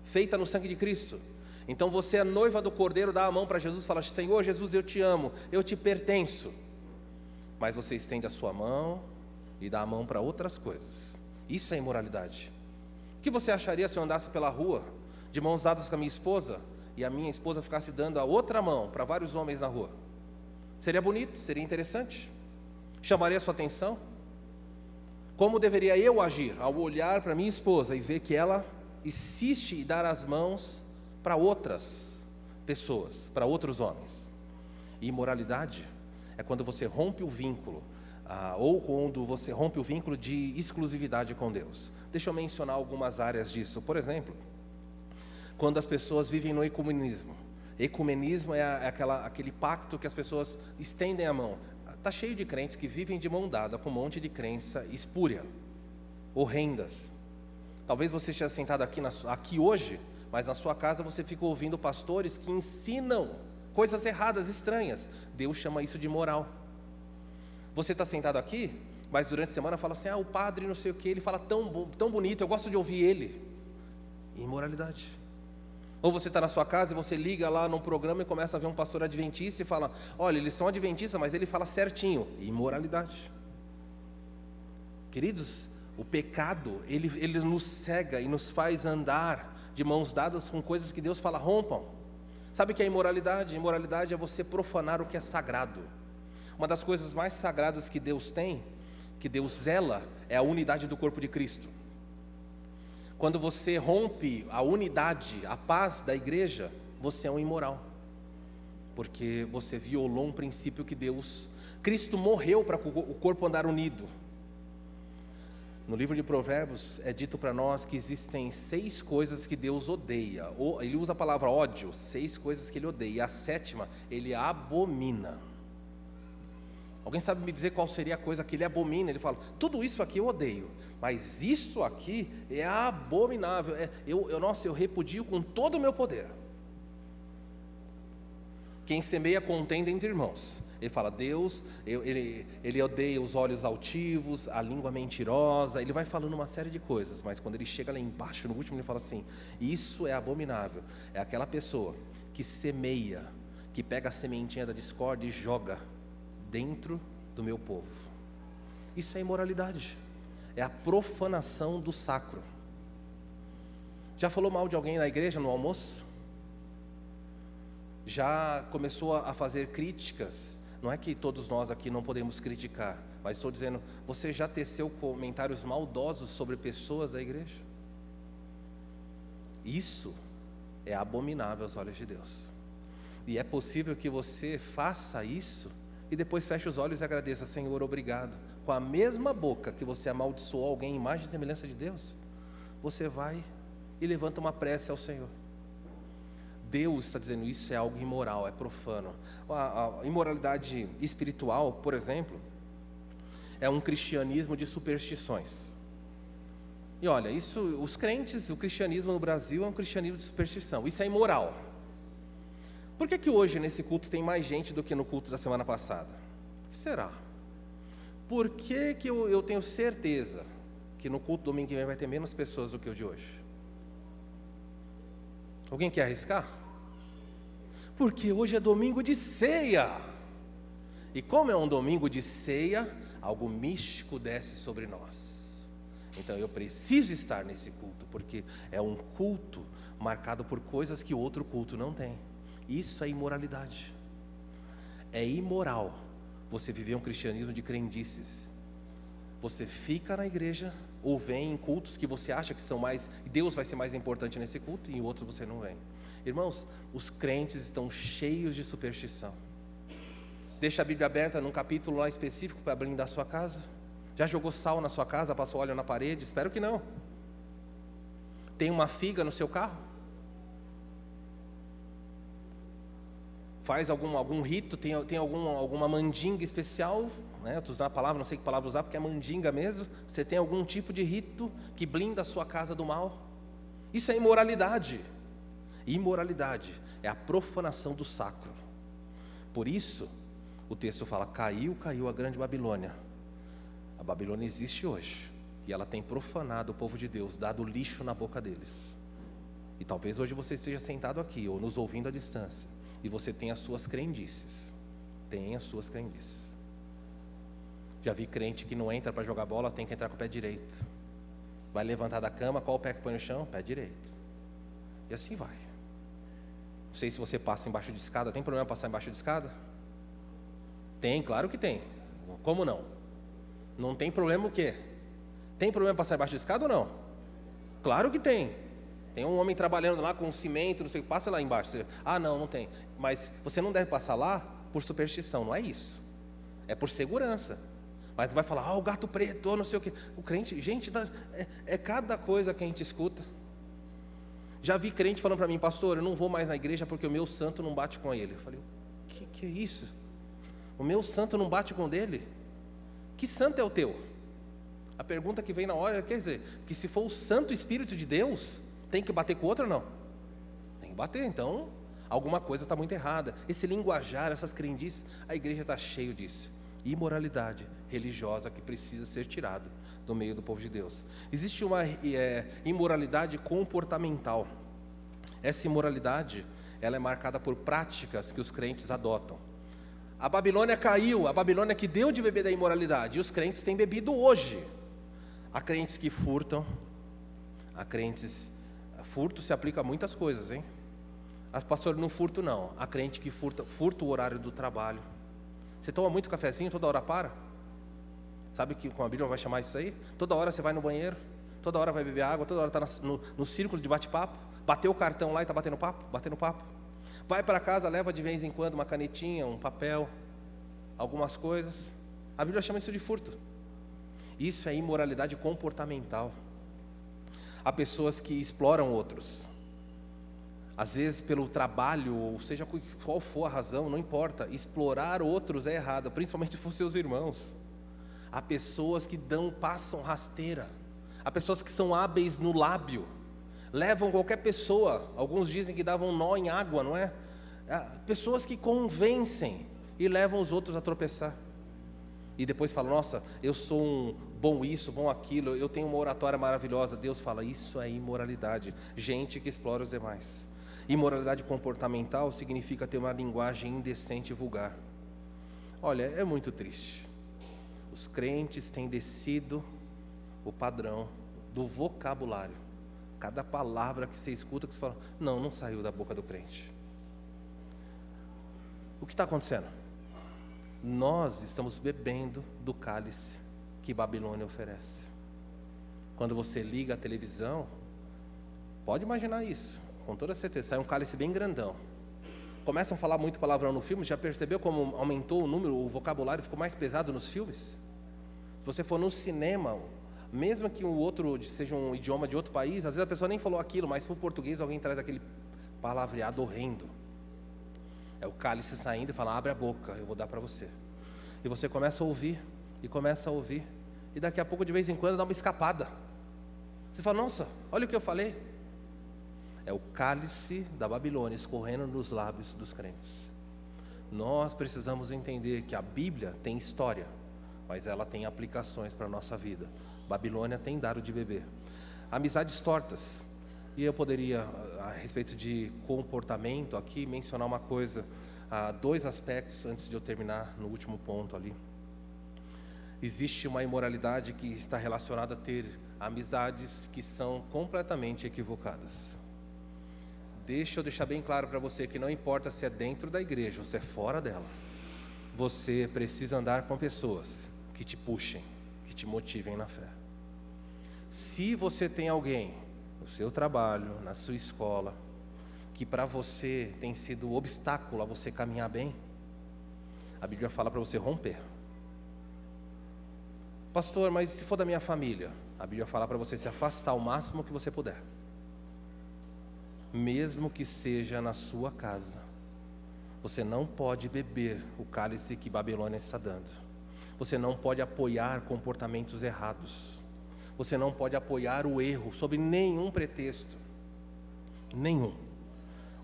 feita no sangue de Cristo. Então você é noiva do Cordeiro, dá a mão para Jesus e fala: Senhor Jesus, eu te amo, eu te pertenço. Mas você estende a sua mão e dá a mão para outras coisas. Isso é imoralidade. O que você acharia se eu andasse pela rua de mãos dadas com a minha esposa e a minha esposa ficasse dando a outra mão para vários homens na rua? Seria bonito? Seria interessante? Chamaria a sua atenção? Como deveria eu agir ao olhar para minha esposa e ver que ela insiste em dar as mãos para outras pessoas, para outros homens? E imoralidade é quando você rompe o vínculo, ou quando você rompe o vínculo de exclusividade com Deus. Deixa eu mencionar algumas áreas disso. Por exemplo, quando as pessoas vivem no ecumenismo. Ecumenismo é aquele pacto que as pessoas estendem a mão. Está cheio de crentes que vivem de mão dada com um monte de crença espúria, horrendas. Talvez você esteja sentado aqui hoje, mas na sua casa você fica ouvindo pastores que ensinam coisas erradas, estranhas. Deus chama isso de moral. Você está sentado aqui, mas durante a semana fala assim: o padre não sei o que, ele fala tão bonito, eu gosto de ouvir ele. Imoralidade. Ou você está na sua casa e você liga lá num programa e começa a ver um pastor adventista e fala: olha, eles são adventistas, mas ele fala certinho. Imoralidade. Queridos, o pecado, ele nos cega e nos faz andar de mãos dadas com coisas que Deus fala: rompam. Sabe o que é imoralidade? Imoralidade é você profanar o que é sagrado. Uma das coisas mais sagradas que Deus tem, que Deus zela, é a unidade do corpo de Cristo. Quando você rompe a unidade, a paz da igreja, você é um imoral, porque você violou um princípio que Cristo morreu para o corpo andar unido. No livro de Provérbios é dito para nós que existem 6 coisas que Deus odeia. Ele usa a palavra ódio, 6 coisas que Ele odeia, e a 7ª Ele abomina. Alguém sabe me dizer qual seria a coisa que Ele abomina? Ele fala: tudo isso aqui eu odeio, mas isso aqui é abominável, eu repudio com todo o meu poder. Quem semeia contenda entre irmãos. Ele fala: Deus, ele odeia os olhos altivos, a língua mentirosa. Ele vai falando uma série de coisas, mas quando ele chega lá embaixo, no último, ele fala assim: isso é abominável. É aquela pessoa que semeia, que pega a sementinha da discórdia e joga dentro do meu povo. Isso é imoralidade. É a profanação do sacro. Já falou mal de alguém na igreja no almoço? Já começou a fazer críticas? Não é que todos nós aqui não podemos criticar, mas estou dizendo, você já teceu comentários maldosos sobre pessoas da igreja? Isso é abominável aos olhos de Deus. E é possível que você faça isso e depois feche os olhos e agradeça: Senhor, obrigado. Com a mesma boca que você amaldiçoou alguém em imagem e semelhança de Deus, você vai e levanta uma prece ao Senhor. Deus está dizendo: isso é algo imoral, é profano. A imoralidade espiritual, por exemplo, é um cristianismo de superstições. E olha, isso, os crentes, o cristianismo no Brasil é um cristianismo de superstição. Isso é imoral. Por que hoje nesse culto tem mais gente do que no culto da semana passada? Por que será? Por que eu tenho certeza que no culto domingo que vem vai ter menos pessoas do que o de hoje? Alguém quer arriscar? Porque hoje é domingo de ceia. E como é um domingo de ceia, algo místico desce sobre nós. Então eu preciso estar nesse culto, porque é um culto marcado por coisas que outro culto não tem. Isso é imoralidade. É imoral você viver um cristianismo de crendices. Você fica na igreja ou vem em cultos que você acha que são mais, Deus vai ser mais importante nesse culto, e em outros você não vem. Irmãos, os crentes estão cheios de superstição. Deixa a Bíblia aberta num capítulo lá específico para blindar a sua casa. Já jogou sal na sua casa, passou óleo na parede? Espero que não. Tem uma figa no seu carro? Faz algum rito? Tem alguma mandinga especial? Né? Tu usar a palavra, não sei que palavra usar, porque é mandinga mesmo. Você tem algum tipo de rito que blinda a sua casa do mal? Isso é imoralidade. Imoralidade é a profanação do sacro. Por isso, o texto fala: caiu a grande Babilônia. A Babilônia existe hoje, e ela tem profanado o povo de Deus, dado lixo na boca deles. E talvez hoje você esteja sentado aqui, ou nos ouvindo à distância, e você tem as suas crendices. Tem as suas crendices. Já vi crente que não entra para jogar bola, tem que entrar com o pé direito. Vai levantar da cama, qual o pé que põe no chão? Pé direito. E assim vai. Não sei se você passa embaixo de escada. Tem problema passar embaixo de escada? Tem, claro que tem. Como não? Não tem problema o quê? Tem problema passar embaixo de escada ou não? Claro que tem. Tem um homem trabalhando lá com cimento, não sei, passa lá embaixo. Você, não tem. Mas você não deve passar lá por superstição, não é isso. É por segurança. Mas tu vai falar, o gato preto, não sei o quê. O crente, gente, é cada coisa que a gente escuta. Já vi crente falando para mim: pastor, eu não vou mais na igreja porque o meu santo não bate com ele. Eu falei: o que é isso? O meu santo não bate com o dele? Que santo é o teu? A pergunta que vem na hora quer dizer que se for o Santo Espírito de Deus, tem que bater com o outro ou não? Tem que bater, então alguma coisa está muito errada. Esse linguajar, essas crendices, a igreja está cheio disso. Imoralidade religiosa que precisa ser tirado do meio do povo de Deus. Existe uma imoralidade comportamental. Essa imoralidade, ela é marcada por práticas que os crentes adotam. A Babilônia caiu, a Babilônia que deu de beber da imoralidade, e os crentes têm bebido hoje. Há crentes que furtam, furto se aplica a muitas coisas, hein? Pastor, não furto não. Há crente que furta o horário do trabalho. Você toma muito cafezinho, toda hora para? Sabe que com a Bíblia vai chamar isso aí? Toda hora você vai no banheiro, toda hora vai beber água, toda hora está no círculo de bate-papo. Bateu o cartão lá e está batendo papo. Vai para casa, leva de vez em quando uma canetinha, um papel, algumas coisas. A Bíblia chama isso de furto. Isso é imoralidade comportamental. Há pessoas que exploram outros. Às vezes pelo trabalho, ou seja qual for a razão, não importa. Explorar outros é errado, principalmente se for seus irmãos. Há pessoas que passam rasteira. Há pessoas que são hábeis no lábio. Levam qualquer pessoa, alguns dizem que davam nó em água, não é? Pessoas que convencem e levam os outros a tropeçar. E depois falam: nossa, eu sou um bom isso, bom aquilo, eu tenho uma oratória maravilhosa. Deus fala: isso é imoralidade. Gente que explora os demais. Imoralidade comportamental significa ter uma linguagem indecente e vulgar. Olha, é muito triste. Os crentes têm descido o padrão do vocabulário. Cada palavra que você escuta, que você fala: não saiu da boca do crente. O que está acontecendo? Nós estamos bebendo do cálice que Babilônia oferece. Quando você liga a televisão, pode imaginar isso, com toda certeza, sai um cálice bem grandão. Começam a falar muito palavrão no filme. Já percebeu como aumentou o número, o vocabulário ficou mais pesado nos filmes? Se você for no cinema, mesmo que o outro seja um idioma de outro país, às vezes a pessoa nem falou aquilo, mas para o português alguém traz aquele palavreado horrendo. É o cálice saindo e fala: abre a boca, eu vou dar para você. E você começa a ouvir, e daqui a pouco de vez em quando dá uma escapada. Você fala, nossa, olha o que eu falei. É o cálice da Babilônia escorrendo nos lábios dos crentes. Nós precisamos entender que a Bíblia tem história, mas ela tem aplicações para a nossa vida. Babilônia tem dado de beber. Amizades tortas. E eu poderia, a respeito de comportamento aqui, mencionar uma coisa, dois aspectos antes de eu terminar no último ponto ali. Existe uma imoralidade que está relacionada a ter amizades que são completamente equivocadas. Deixa eu deixar bem claro para você que não importa se é dentro da igreja ou se é fora dela, você precisa andar com pessoas que te puxem, que te motivem na fé. Se você tem alguém no seu trabalho, na sua escola, que para você tem sido obstáculo a você caminhar bem, a Bíblia fala para você romper. Pastor, mas se for da minha família, a Bíblia fala para você se afastar o máximo que você puder. Mesmo que seja na sua casa, você não pode beber o cálice que Babilônia está dando. Você não pode apoiar comportamentos errados. Você não pode apoiar o erro sob nenhum pretexto. Nenhum.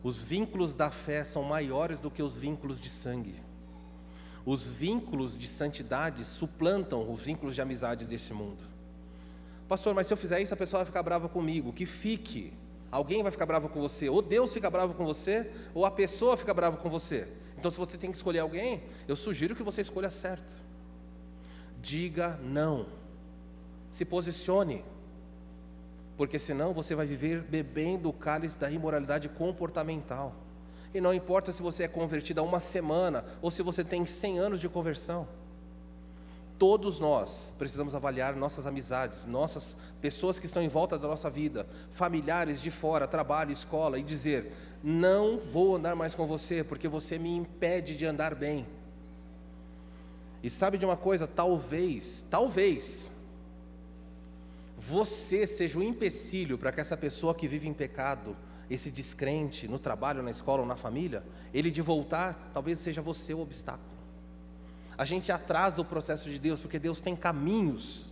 Os vínculos da fé são maiores do que os vínculos de sangue. Os vínculos de santidade suplantam os vínculos de amizade deste mundo. Pastor, mas se eu fizer isso, a pessoa vai ficar brava comigo. Que fique. Alguém vai ficar bravo com você. Ou Deus fica bravo com você, ou a pessoa fica brava com você. Então, se você tem que escolher alguém, eu sugiro que você escolha certo. Diga não. Se posicione. Porque senão você vai viver bebendo o cálice da imoralidade comportamental. E não importa se você é convertido há uma semana, ou se você tem 100 anos de conversão. Todos nós precisamos avaliar nossas amizades, nossas pessoas que estão em volta da nossa vida, familiares de fora, trabalho, escola, e dizer, não vou andar mais com você, porque você me impede de andar bem. E sabe de uma coisa? Talvez, você seja um empecilho para que essa pessoa que vive em pecado, esse descrente, no trabalho, na escola ou na família, ele de voltar, talvez seja você o obstáculo. A gente atrasa o processo de Deus, porque Deus tem caminhos,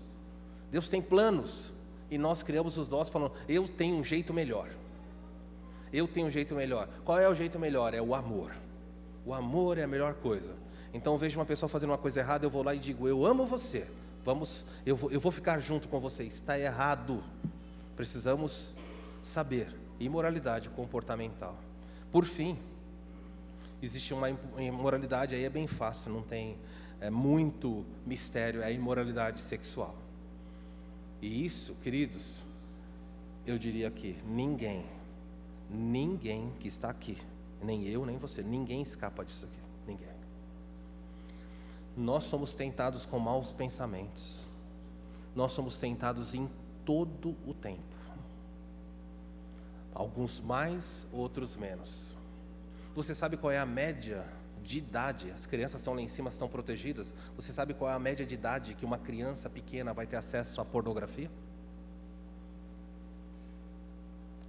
Deus tem planos, e nós criamos os nossos falando, eu tenho um jeito melhor. Eu tenho um jeito melhor. Qual é o jeito melhor? É o amor. O amor é a melhor coisa. Então eu vejo uma pessoa fazendo uma coisa errada, eu vou lá e digo, eu amo você, eu vou ficar junto com você. Está errado. Precisamos saber. Imoralidade comportamental. Por fim, existe uma imoralidade, aí é bem fácil, não tem muito mistério, é a imoralidade sexual. E isso, queridos, eu diria que ninguém que está aqui, nem eu, nem você, ninguém escapa disso aqui, ninguém. Nós somos tentados com maus pensamentos, nós somos tentados em todo o tempo, alguns mais, outros menos. Você sabe qual é a média de idade? As crianças estão lá em cima, estão protegidas. Você sabe qual é a média de idade que uma criança pequena vai ter acesso à pornografia?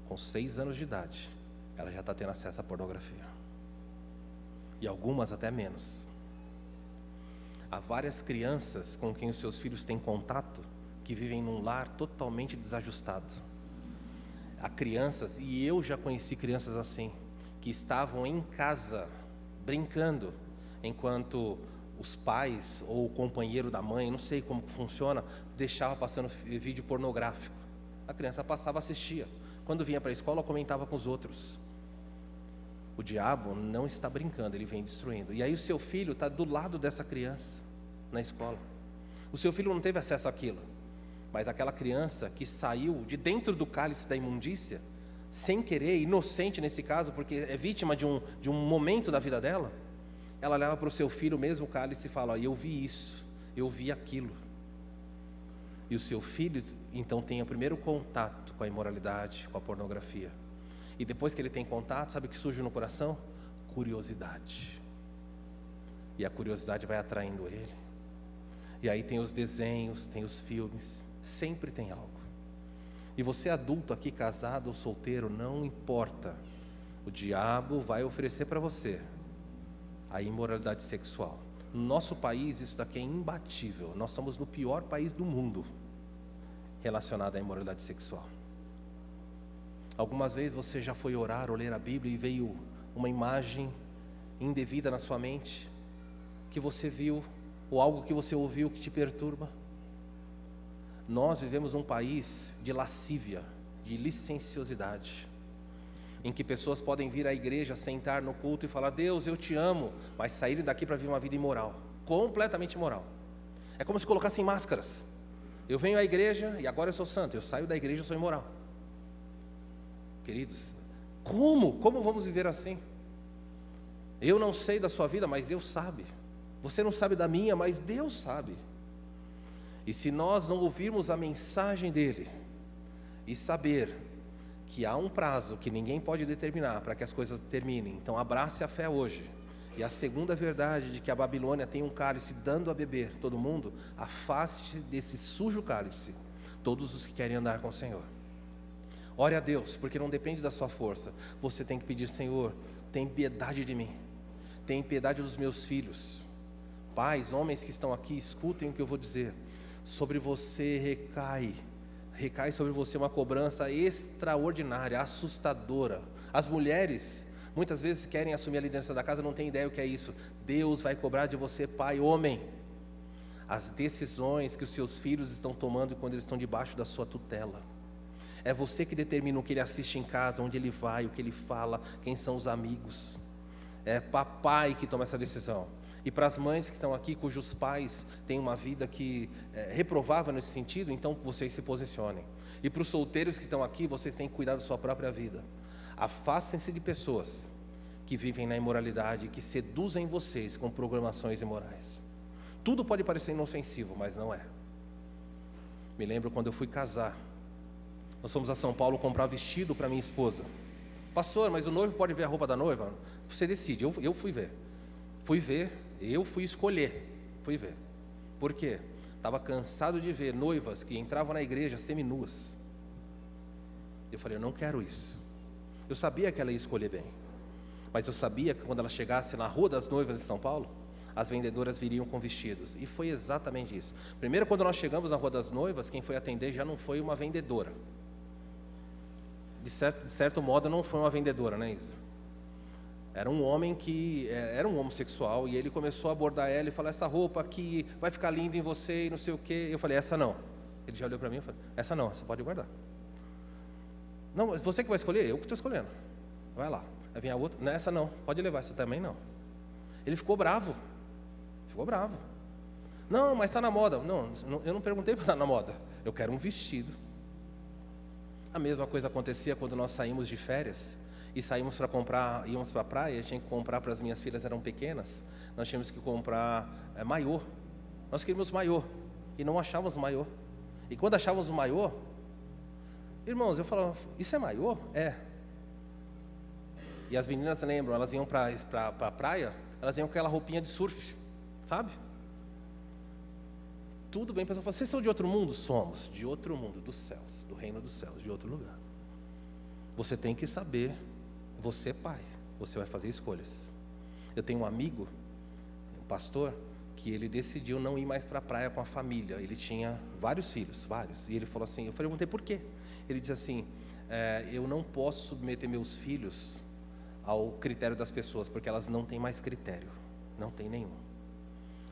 Com 6 anos de idade, ela já está tendo acesso à pornografia. E algumas até menos. Há várias crianças com quem os seus filhos têm contato que vivem num lar totalmente desajustado. Há crianças, e eu já conheci crianças assim, que estavam em casa brincando, enquanto os pais ou o companheiro da mãe, não sei como que funciona, deixava passando vídeo pornográfico. A criança passava, assistia. Quando vinha para a escola, comentava com os outros. O diabo não está brincando, ele vem destruindo. E aí o seu filho está do lado dessa criança na escola. O seu filho não teve acesso àquilo, mas aquela criança que saiu de dentro do cálice da imundícia, sem querer, inocente nesse caso, porque é vítima de um momento da vida dela, ela leva para o seu filho o mesmo cálice e fala, ó, eu vi isso, eu vi aquilo. E o seu filho, então, tem o primeiro contato com a imoralidade, com a pornografia. E depois que ele tem contato, sabe o que surge no coração? Curiosidade. E a curiosidade vai atraindo ele. E aí tem os desenhos, tem os filmes, sempre tem algo. E você adulto aqui, casado ou solteiro, não importa. O diabo vai oferecer para você a imoralidade sexual. No nosso país, isso daqui é imbatível. Nós somos no pior país do mundo. relacionada à imoralidade sexual. Algumas vezes você já foi orar ou ler a Bíblia e veio uma imagem indevida na sua mente, que você viu, ou algo que você ouviu que te perturba. Nós vivemos num país de lascívia, de licenciosidade, em que pessoas podem vir à igreja, sentar no culto e falar: Deus, eu te amo, mas saírem daqui para viver uma vida imoral, completamente imoral. É como se colocassem máscaras. Eu venho à igreja e agora eu sou santo, eu saio da igreja e sou imoral. Queridos, como vamos viver assim? Eu não sei da sua vida, mas Deus sabe. Você não sabe da minha, mas Deus sabe. E se nós não ouvirmos a mensagem dele e saber que há um prazo que ninguém pode determinar para que as coisas terminem, então abrace a fé hoje. E a segunda verdade de que a Babilônia tem um cálice dando a beber todo mundo, afaste desse sujo cálice todos os que querem andar com o Senhor. Ore a Deus, porque não depende da sua força. Você tem que pedir: Senhor, tem piedade de mim, tem piedade dos meus filhos. Pais, homens que estão aqui, escutem o que eu vou dizer. Sobre você recai sobre você uma cobrança extraordinária, assustadora. As mulheres muitas vezes querem assumir a liderança da casa, não tem ideia o que é isso. Deus vai cobrar de você, pai, homem, as decisões que os seus filhos estão tomando quando eles estão debaixo da sua tutela. É você que determina o que ele assiste em casa, onde ele vai, o que ele fala, quem são os amigos. É papai que toma essa decisão. E para as mães que estão aqui, cujos pais têm uma vida que reprovável nesse sentido, então vocês se posicionem. E para os solteiros que estão aqui, vocês têm que cuidar da sua própria vida. Afastem-se de pessoas que vivem na imoralidade, que seduzem vocês com programações imorais. Tudo pode parecer inofensivo, mas não é. Me lembro quando eu fui casar, nós fomos a São Paulo comprar vestido para minha esposa. Pastor, mas o noivo pode ver a roupa da noiva? Você decide. Eu fui ver. Eu fui escolher. Fui ver. Por quê? Estava cansado de ver noivas que entravam na igreja seminuas. Eu falei: eu não quero isso. Eu sabia que ela ia escolher bem, mas eu sabia que quando ela chegasse na Rua das Noivas de São Paulo, as vendedoras viriam com vestidos. E foi exatamente isso. Primeiro, quando nós chegamos na Rua das Noivas, quem foi atender já não foi uma vendedora. De certo modo, não foi uma vendedora, né, Isa? Era um homem que era um homossexual, e ele começou a abordar ela e falar: essa roupa aqui vai ficar linda em você e não sei o quê. Eu falei: essa não. Ele já olhou para mim e falou: essa não, você pode guardar. Não, mas você que vai escolher? Eu que estou escolhendo. Vai lá. Aí vem a outra: não, essa não, pode levar, essa também não. Ele ficou bravo. Não, mas está na moda. Não, eu não perguntei para estar na moda. Eu quero um vestido. A mesma coisa acontecia quando nós saímos de férias e saímos para comprar, íamos para a praia. Tinha que comprar para as minhas filhas, eram pequenas. Nós tínhamos que comprar maiô. Nós queríamos maiô e não achávamos maiô. E quando achávamos o maiô, irmãos, eu falava: isso é maiô? É. E as meninas lembram, elas iam para a praia, elas iam com aquela roupinha de surf, sabe? Tudo bem, a pessoa fala: vocês são de outro mundo? Somos, de outro mundo, dos céus, do reino dos céus, de outro lugar. Você tem que saber, você pai, você vai fazer escolhas. Eu tenho um amigo, um pastor, que ele decidiu não ir mais para a praia com a família. Ele tinha vários filhos, vários. E ele falou assim, eu perguntei por quê. Ele disse assim: eu não posso submeter meus filhos ao critério das pessoas, porque elas não têm mais critério, não tem nenhum.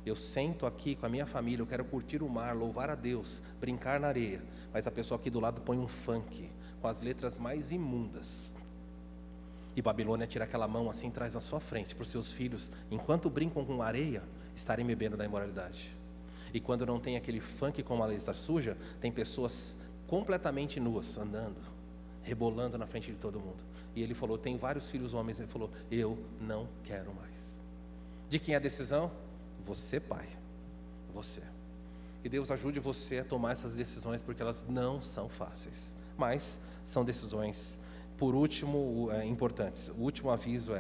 Eu sento aqui com a minha família, eu quero curtir o mar, louvar a Deus, brincar na areia, mas a pessoa aqui do lado põe um funk, com as letras mais imundas. E Babilônia tira aquela mão assim, traz na sua frente, para os seus filhos, enquanto brincam com areia, estarem bebendo da imoralidade. E quando não tem aquele funk com uma letra suja, tem pessoas completamente nuas, andando, rebolando na frente de todo mundo. E ele falou: tem vários filhos homens. Ele falou: eu não quero mais. De quem é a decisão? Você, pai, você. Que Deus ajude você a tomar essas decisões, porque elas não são fáceis, mas são decisões, por último, importantes. O último aviso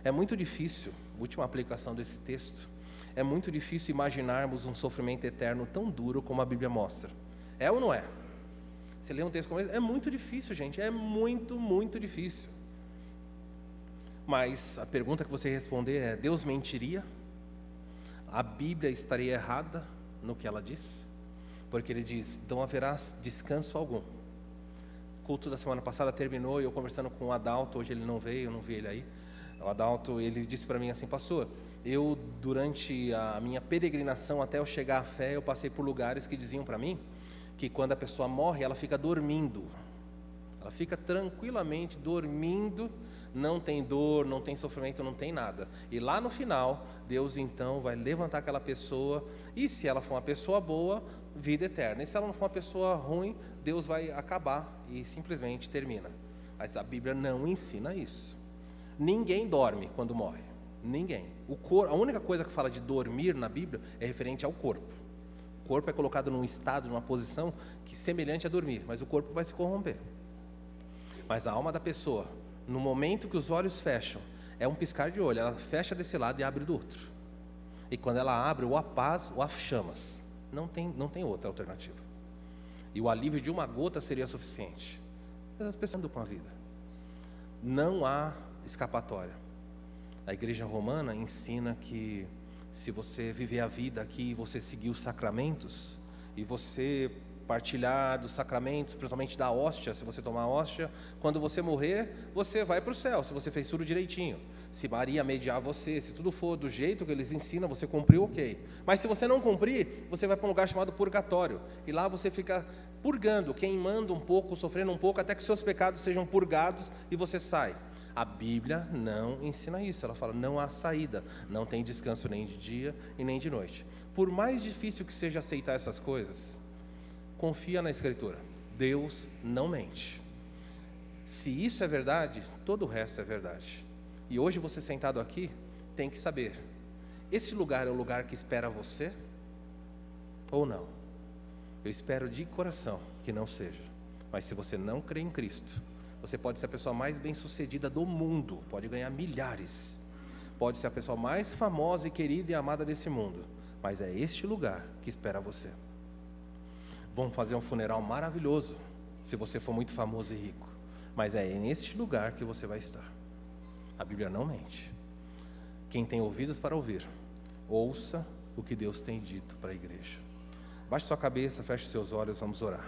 é muito difícil, a última aplicação desse texto, é muito difícil imaginarmos um sofrimento eterno tão duro como a Bíblia mostra. É ou não é? Você lê um texto como esse, é muito difícil, gente, é muito, muito difícil. Mas a pergunta que você responder é: Deus mentiria? A Bíblia estaria errada no que ela diz? porque ele diz: não haverá descanso algum. O culto da semana passada terminou e eu conversando com o Adalto, hoje ele não veio, eu não vi ele aí. O Adalto, ele disse para mim assim: pastor, eu durante a minha peregrinação até eu chegar à fé, eu passei por lugares que diziam para mim que quando a pessoa morre, ela fica dormindo. Ela fica tranquilamente dormindo, não tem dor, não tem sofrimento, não tem nada. E lá no final, Deus então vai levantar aquela pessoa, e se ela for uma pessoa boa, vida eterna. E se ela não for uma pessoa ruim, Deus vai acabar e simplesmente termina. Mas a Bíblia não ensina isso. Ninguém dorme quando morre. Ninguém. A única coisa que fala de dormir na Bíblia é referente ao corpo. O corpo é colocado num estado, numa posição que é semelhante a dormir, mas o corpo vai se corromper. Mas a alma da pessoa, no momento que os olhos fecham, é um piscar de olho, ela fecha desse lado e abre do outro. E quando ela abre, ou a paz ou a chamas. Não tem outra alternativa. E o alívio de uma gota seria suficiente. Mas as pessoas andam com a vida. Não há escapatória. A igreja romana ensina que se você viver a vida aqui, você seguir os sacramentos, e você partilhar dos sacramentos, principalmente da hóstia, se você tomar a hóstia, quando você morrer, você vai para o céu, se você fez tudo direitinho. Se Maria mediar você, se tudo for do jeito que eles ensinam, você cumpriu, ok. Mas se você não cumprir, você vai para um lugar chamado purgatório, e lá você fica purgando, queimando um pouco, sofrendo um pouco, até que seus pecados sejam purgados e você sai. A Bíblia não ensina isso, ela fala: não há saída, não tem descanso nem de dia e nem de noite. Por mais difícil que seja aceitar essas coisas, confia na Escritura. Deus não mente. Se isso é verdade, todo o resto é verdade. E hoje você sentado aqui tem que saber: esse lugar é o lugar que espera você ou não? Eu espero de coração que não seja. Mas se você não crê em Cristo, você pode ser a pessoa mais bem-sucedida do mundo, pode ganhar milhares, pode ser a pessoa mais famosa e querida e amada desse mundo, mas é este lugar que espera você. Vão fazer um funeral maravilhoso, se você for muito famoso e rico, mas é neste lugar que você vai estar. A Bíblia não mente. Quem tem ouvidos para ouvir, ouça o que Deus tem dito para a igreja. Baixe sua cabeça, feche seus olhos, vamos orar.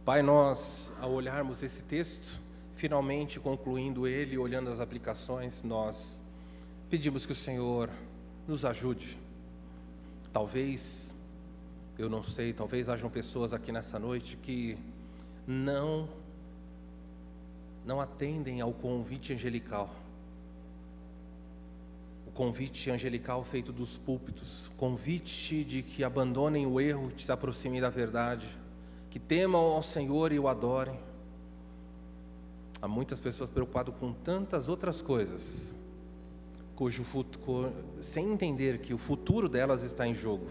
Pai, nós, ao olharmos esse texto, finalmente concluindo ele, olhando as aplicações, nós pedimos que o Senhor nos ajude. Talvez, eu não sei, talvez hajam pessoas aqui nessa noite que não atendem ao convite angelical. O convite angelical feito dos púlpitos, convite de que abandonem o erro, que se aproximem da verdade, que temam ao Senhor e o adorem. Há muitas pessoas preocupadas com tantas outras coisas, sem entender que o futuro delas está em jogo.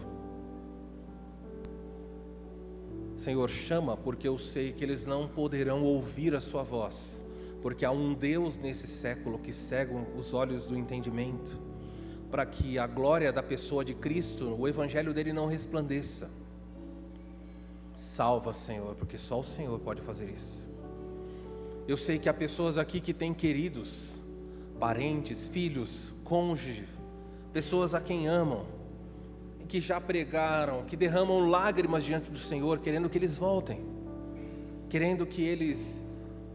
Senhor, chama, porque eu sei que eles não poderão ouvir a sua voz, porque há um Deus nesse século que cega os olhos do entendimento, para que a glória da pessoa de Cristo, o evangelho dele não resplandeça. Salva, Senhor, porque só o Senhor pode fazer isso. Eu sei que há pessoas aqui que têm queridos, parentes, filhos, cônjuge, pessoas a quem amam, que já pregaram, que derramam lágrimas diante do Senhor, querendo que eles voltem, querendo que eles,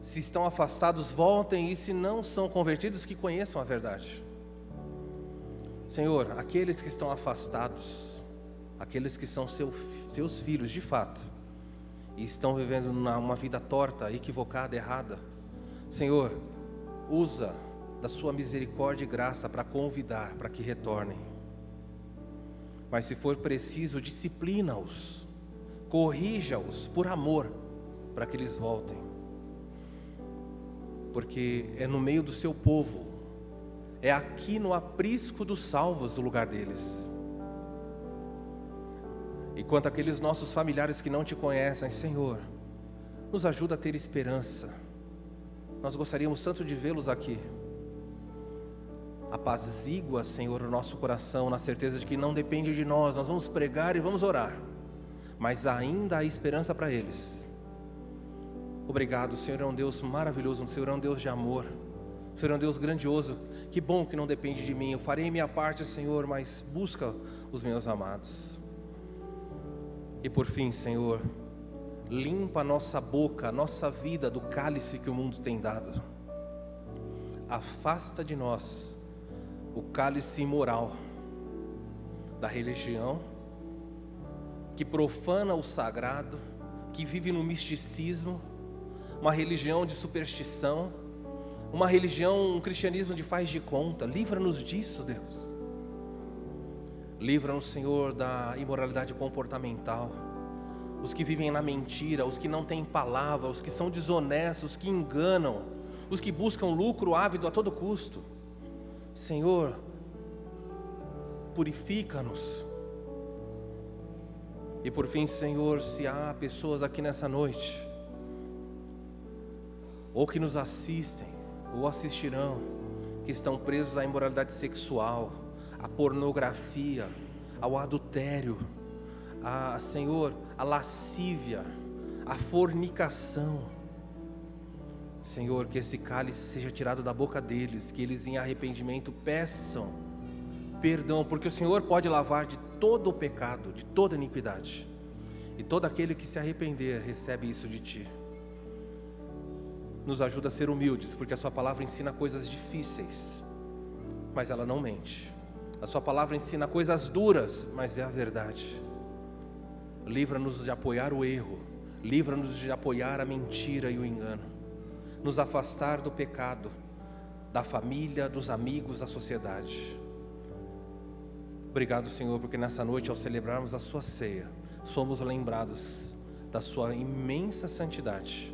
se estão afastados, voltem, e se não são convertidos, que conheçam a verdade. Senhor, aqueles que estão afastados, aqueles que são seus filhos de fato, e estão vivendo uma vida torta, equivocada, errada, Senhor, usa da sua misericórdia e graça para convidar, para que retornem. Mas se for preciso, disciplina-os, corrija-os por amor, para que eles voltem. Porque é no meio do seu povo, é aqui no aprisco dos salvos o lugar deles. E quanto àqueles nossos familiares que não te conhecem, Senhor, nos ajuda a ter esperança. Nós gostaríamos tanto de vê-los aqui. Apazigua, Senhor, o nosso coração na certeza de que não depende de nós. Nós vamos pregar e vamos orar, mas ainda há esperança para eles. Obrigado, o Senhor é um Deus maravilhoso, o Senhor é um Deus de amor, o Senhor é um Deus grandioso, Que bom que não depende de mim. Eu farei minha parte, Senhor, mas busca os meus amados. E por fim, Senhor, limpa a nossa boca, a nossa vida do cálice que o mundo tem dado. Afasta de nós o cálice imoral da religião, que profana o sagrado, que vive no misticismo, uma religião de superstição, uma religião, um cristianismo de faz de conta. Livra-nos disso, Deus. Livra-nos, Senhor, da imoralidade comportamental, os que vivem na mentira, os que não têm palavra, os que são desonestos, os que enganam, os que buscam lucro ávido a todo custo. Senhor, purifica-nos. E por fim, Senhor, se há pessoas aqui nessa noite, ou que nos assistem, ou assistirão, que estão presos à imoralidade sexual, à pornografia, ao adultério, Senhor, à lascívia, à fornicação, Senhor, que esse cálice seja tirado da boca deles, que eles em arrependimento peçam perdão, porque o Senhor pode lavar de todo o pecado, de toda iniquidade, e todo aquele que se arrepender recebe isso de Ti. Nos ajuda a ser humildes, porque a Sua palavra ensina coisas difíceis, mas ela não mente. A Sua palavra ensina coisas duras, mas é a verdade. Livra-nos de apoiar o erro, livra-nos de apoiar a mentira e o engano, nos afastar do pecado, da família, dos amigos, da sociedade. Obrigado, Senhor, porque nessa noite, ao celebrarmos a Sua ceia, somos lembrados da Sua imensa santidade.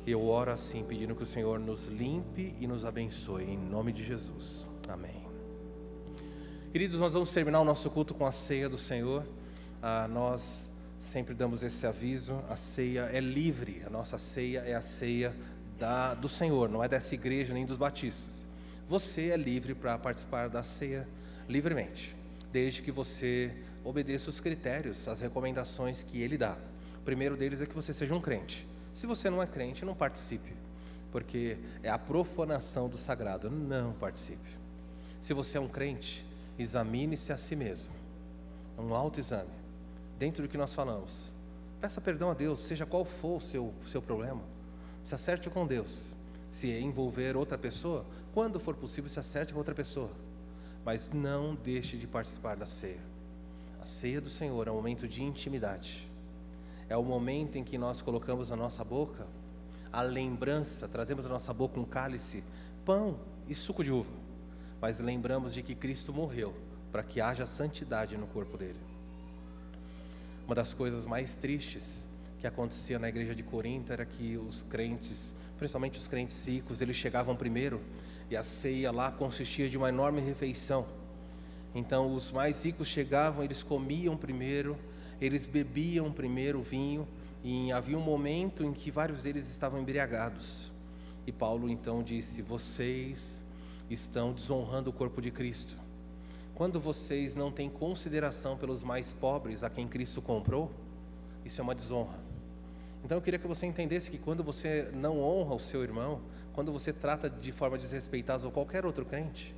Eu oro assim, pedindo que o Senhor nos limpe e nos abençoe, em nome de Jesus, amém. Queridos, nós vamos terminar o nosso culto com a ceia do Senhor. Nós sempre damos esse aviso, a ceia é livre, a nossa ceia é a ceia do Senhor, não é dessa igreja nem dos batistas. Você é livre para participar da ceia livremente, desde que você obedeça os critérios, as recomendações que Ele dá. O primeiro deles é que você seja um crente. Se você não é crente, não participe, porque é a profanação do sagrado. Não participe. Se você é um crente, examine-se a si mesmo, um autoexame, dentro do que nós falamos. Peça perdão a Deus, seja qual for o seu problema. Se acerte com Deus. Se envolver outra pessoa, quando for possível, se acerte com outra pessoa. Mas não deixe de participar da ceia. A ceia do Senhor é um momento de intimidade. É o momento em que nós colocamos na nossa boca a lembrança, trazemos na nossa boca um cálice, pão e suco de uva, mas lembramos de que Cristo morreu para que haja santidade no corpo dele. Uma das coisas mais tristes que acontecia na igreja de Corinto era que os crentes, principalmente os crentes ricos, eles chegavam primeiro e a ceia lá consistia de uma enorme refeição. Então os mais ricos chegavam, eles comiam primeiro, eles bebiam primeiro o vinho, e havia um momento em que vários deles estavam embriagados. E Paulo então disse: vocês estão desonrando o corpo de Cristo. Quando vocês não têm consideração pelos mais pobres a quem Cristo comprou, isso é uma desonra. Então eu queria que você entendesse que quando você não honra o seu irmão, quando você trata de forma desrespeitosa ou qualquer outro crente,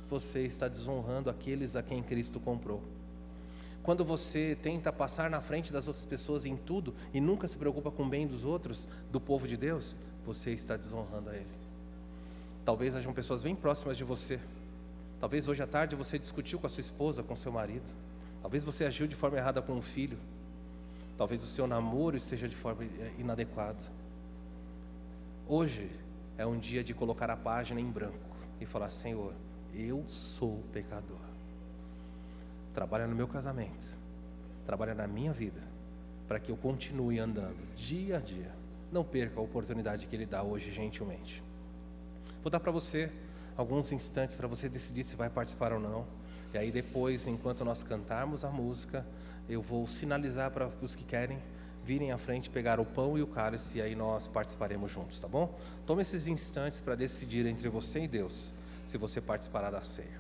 você está desonrando aqueles a quem Cristo comprou. Quando você tenta passar na frente das outras pessoas em tudo e nunca se preocupa com o bem dos outros, do povo de Deus, você está desonrando a Ele. Talvez hajam pessoas bem próximas de você. Talvez hoje à tarde você discutiu com a sua esposa, com seu marido. Talvez você agiu de forma errada com um filho. Talvez o seu namoro esteja de forma inadequada. Hoje é um dia de colocar a página em branco e falar: Senhor, eu sou pecador. Trabalha no meu casamento, trabalha na minha vida, para que eu continue andando dia a dia. Não perca a oportunidade que Ele dá hoje gentilmente. Vou dar para você alguns instantes para você decidir se vai participar ou não. E aí depois, enquanto nós cantarmos a música, eu vou sinalizar para os que querem virem à frente, pegar o pão e o cálice, e aí nós participaremos juntos, tá bom? Tome esses instantes para decidir entre você e Deus, se você participará da ceia.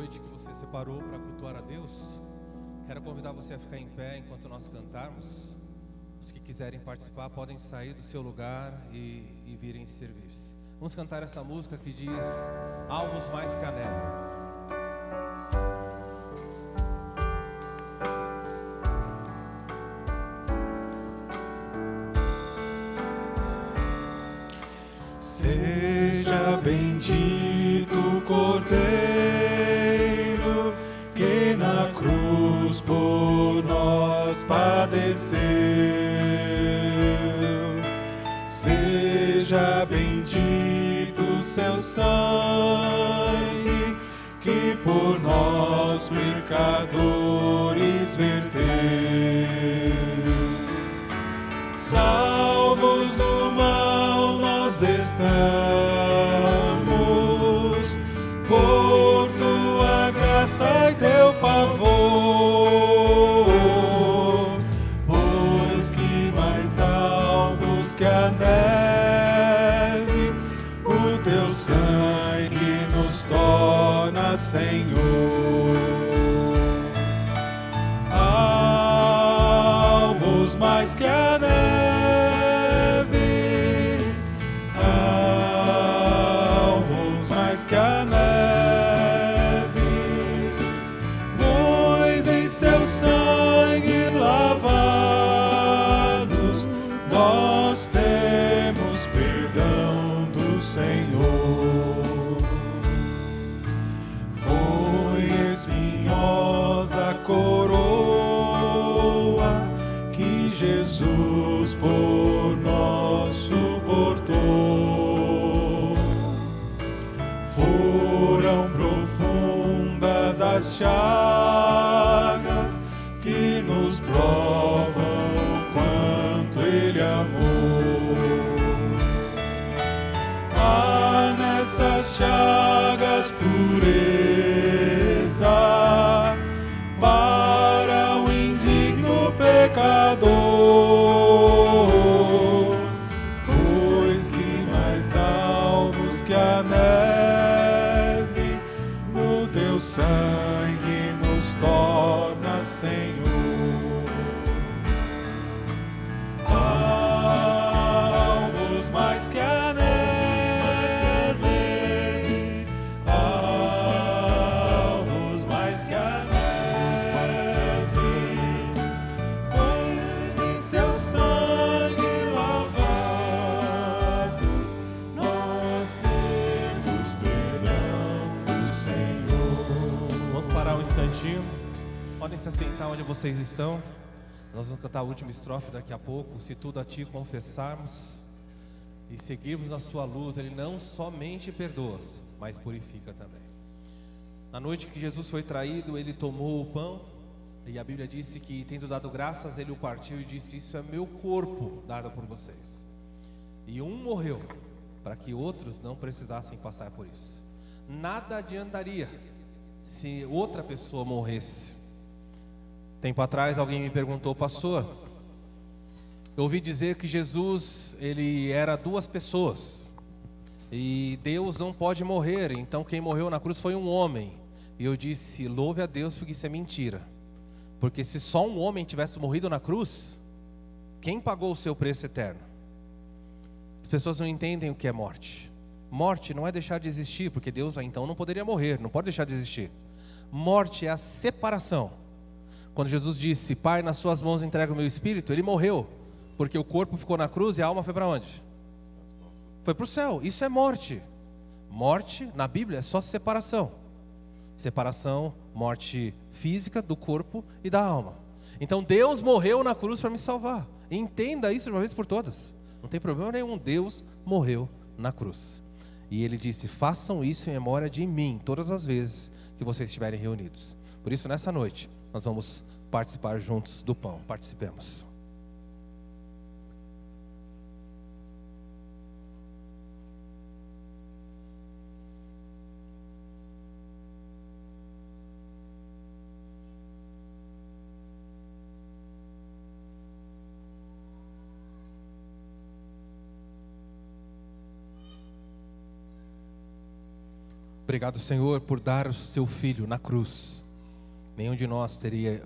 noite que você separou para cultuar a Deus, quero convidar você a ficar em pé enquanto nós cantarmos. Os que quiserem participar podem sair do seu lugar e virem servir-se. Vamos cantar essa música que diz Alvos Mais que a Neve. Seja bendito o Cordeiro que na cruz por nós padeceu. Seja bendito o seu sangue que por nós pecadores verteu. Salvos do mal nós estamos, por tua graça e teu favor, pois que mais alvos que a neve, o teu sangue nos torna, Senhor. Alvos mais que a neve, que a neve, pois em seu sangue lavados, nós temos perdão do Senhor. Foi espinhosa a coroa que Jesus por nós suportou. Foram profundas as chagas que nos provam o quanto Ele amou. Há nessas chagas pureza para o indigno pecador, pois que mais alvos que a neve, teu sangue nos torna, Senhor. Alvos mais que a neve, alvos mais que a neve, pois em seu sangue lavados, nós temos perdão do Senhor. Vamos parar um instantinho. Podem se assentar onde vocês estão. Nós vamos cantar a última estrofe daqui a pouco. Se tudo a ti confessarmos e seguirmos na sua luz, Ele não somente perdoa, mas purifica também. Na noite que Jesus foi traído, Ele tomou o pão, e a Bíblia disse que, tendo dado graças, Ele o partiu e disse: isso é meu corpo dado por vocês. E um morreu para que outros não precisassem passar por isso. Nada adiantaria se outra pessoa morresse. Tempo atrás alguém me perguntou: pastor, eu ouvi dizer que Jesus, ele era duas pessoas e Deus não pode morrer, então quem morreu na cruz foi um homem. E eu disse: louve a Deus, porque isso é mentira, porque se só um homem tivesse morrido na cruz, quem pagou o seu preço eterno? As pessoas não entendem o que é morte. Morte não é deixar de existir, porque Deus então não poderia morrer, não pode deixar de existir. Morte é a separação. Quando Jesus disse: Pai, nas suas mãos entrego o meu espírito, Ele morreu, porque o corpo ficou na cruz e a alma foi para onde? Foi para o céu. Isso é morte. Morte, na Bíblia, é só separação. Separação, morte física do corpo e da alma. Então Deus morreu na cruz para me salvar. Entenda isso de uma vez por todas. Não tem problema nenhum, Deus morreu na cruz. E Ele disse: façam isso em memória de mim, todas as vezes que vocês estiverem reunidos. Por isso, nessa noite, nós vamos participar juntos do pão. Participemos. Obrigado, Senhor, por dar o seu Filho na cruz. Nenhum de nós teria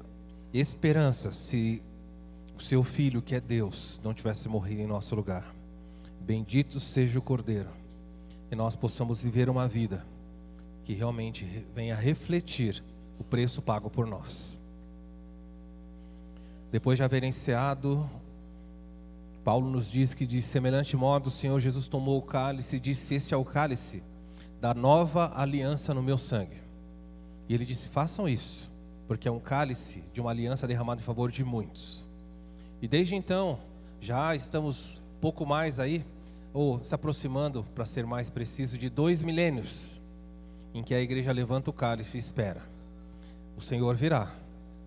esperança se o seu Filho, que é Deus, não tivesse morrido em nosso lugar. Bendito seja o Cordeiro. Que nós possamos viver uma vida que realmente venha refletir o preço pago por nós. Depois de haver enceado, Paulo nos diz que de semelhante modo o Senhor Jesus tomou o cálice e disse: esse é o cálice da nova aliança no meu sangue. E ele disse: façam isso, porque é um cálice de uma aliança derramada em favor de muitos. E desde então, já estamos pouco mais aí, ou se aproximando, para ser mais preciso, de 2 milênios, em que a igreja levanta o cálice e espera. O Senhor virá.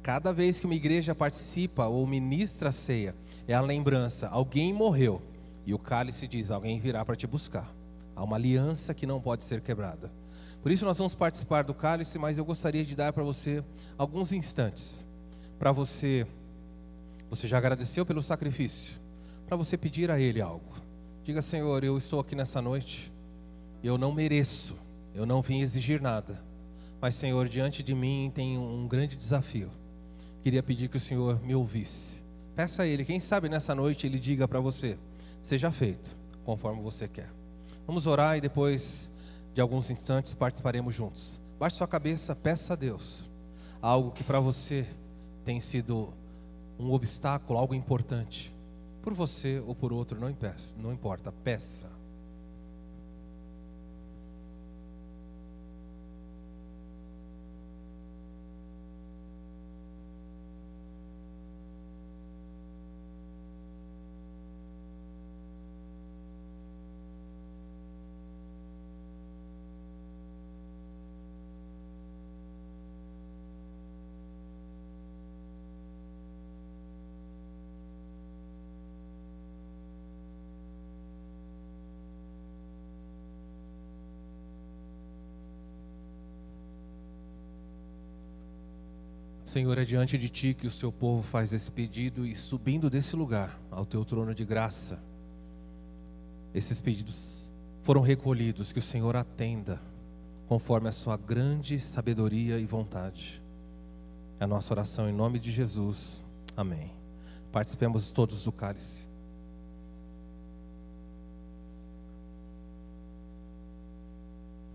Cada vez que uma igreja participa ou ministra a ceia, é a lembrança: alguém morreu, e o cálice diz: alguém virá para te buscar. Há uma aliança que não pode ser quebrada. Por isso nós vamos participar do cálice, mas eu gostaria de dar para você alguns instantes, para você já agradeceu pelo sacrifício, para você pedir a Ele algo. Diga: Senhor, eu estou aqui nessa noite, eu não mereço, eu não vim exigir nada, mas Senhor, diante de mim tem um grande desafio. Queria pedir que o Senhor me ouvisse. Peça a Ele, quem sabe nessa noite Ele diga para você: seja feito conforme você quer. Vamos orar e depois de alguns instantes participaremos juntos. Baixe sua cabeça, peça a Deus algo que para você tem sido um obstáculo, algo importante. Por você ou por outro, não importa, peça. Senhor, é diante de Ti que o Seu povo faz esse pedido, e subindo desse lugar ao Teu trono de graça, esses pedidos foram recolhidos. Que o Senhor atenda conforme a Sua grande sabedoria e vontade. É a nossa oração em nome de Jesus. Amém. Participemos todos do cálice.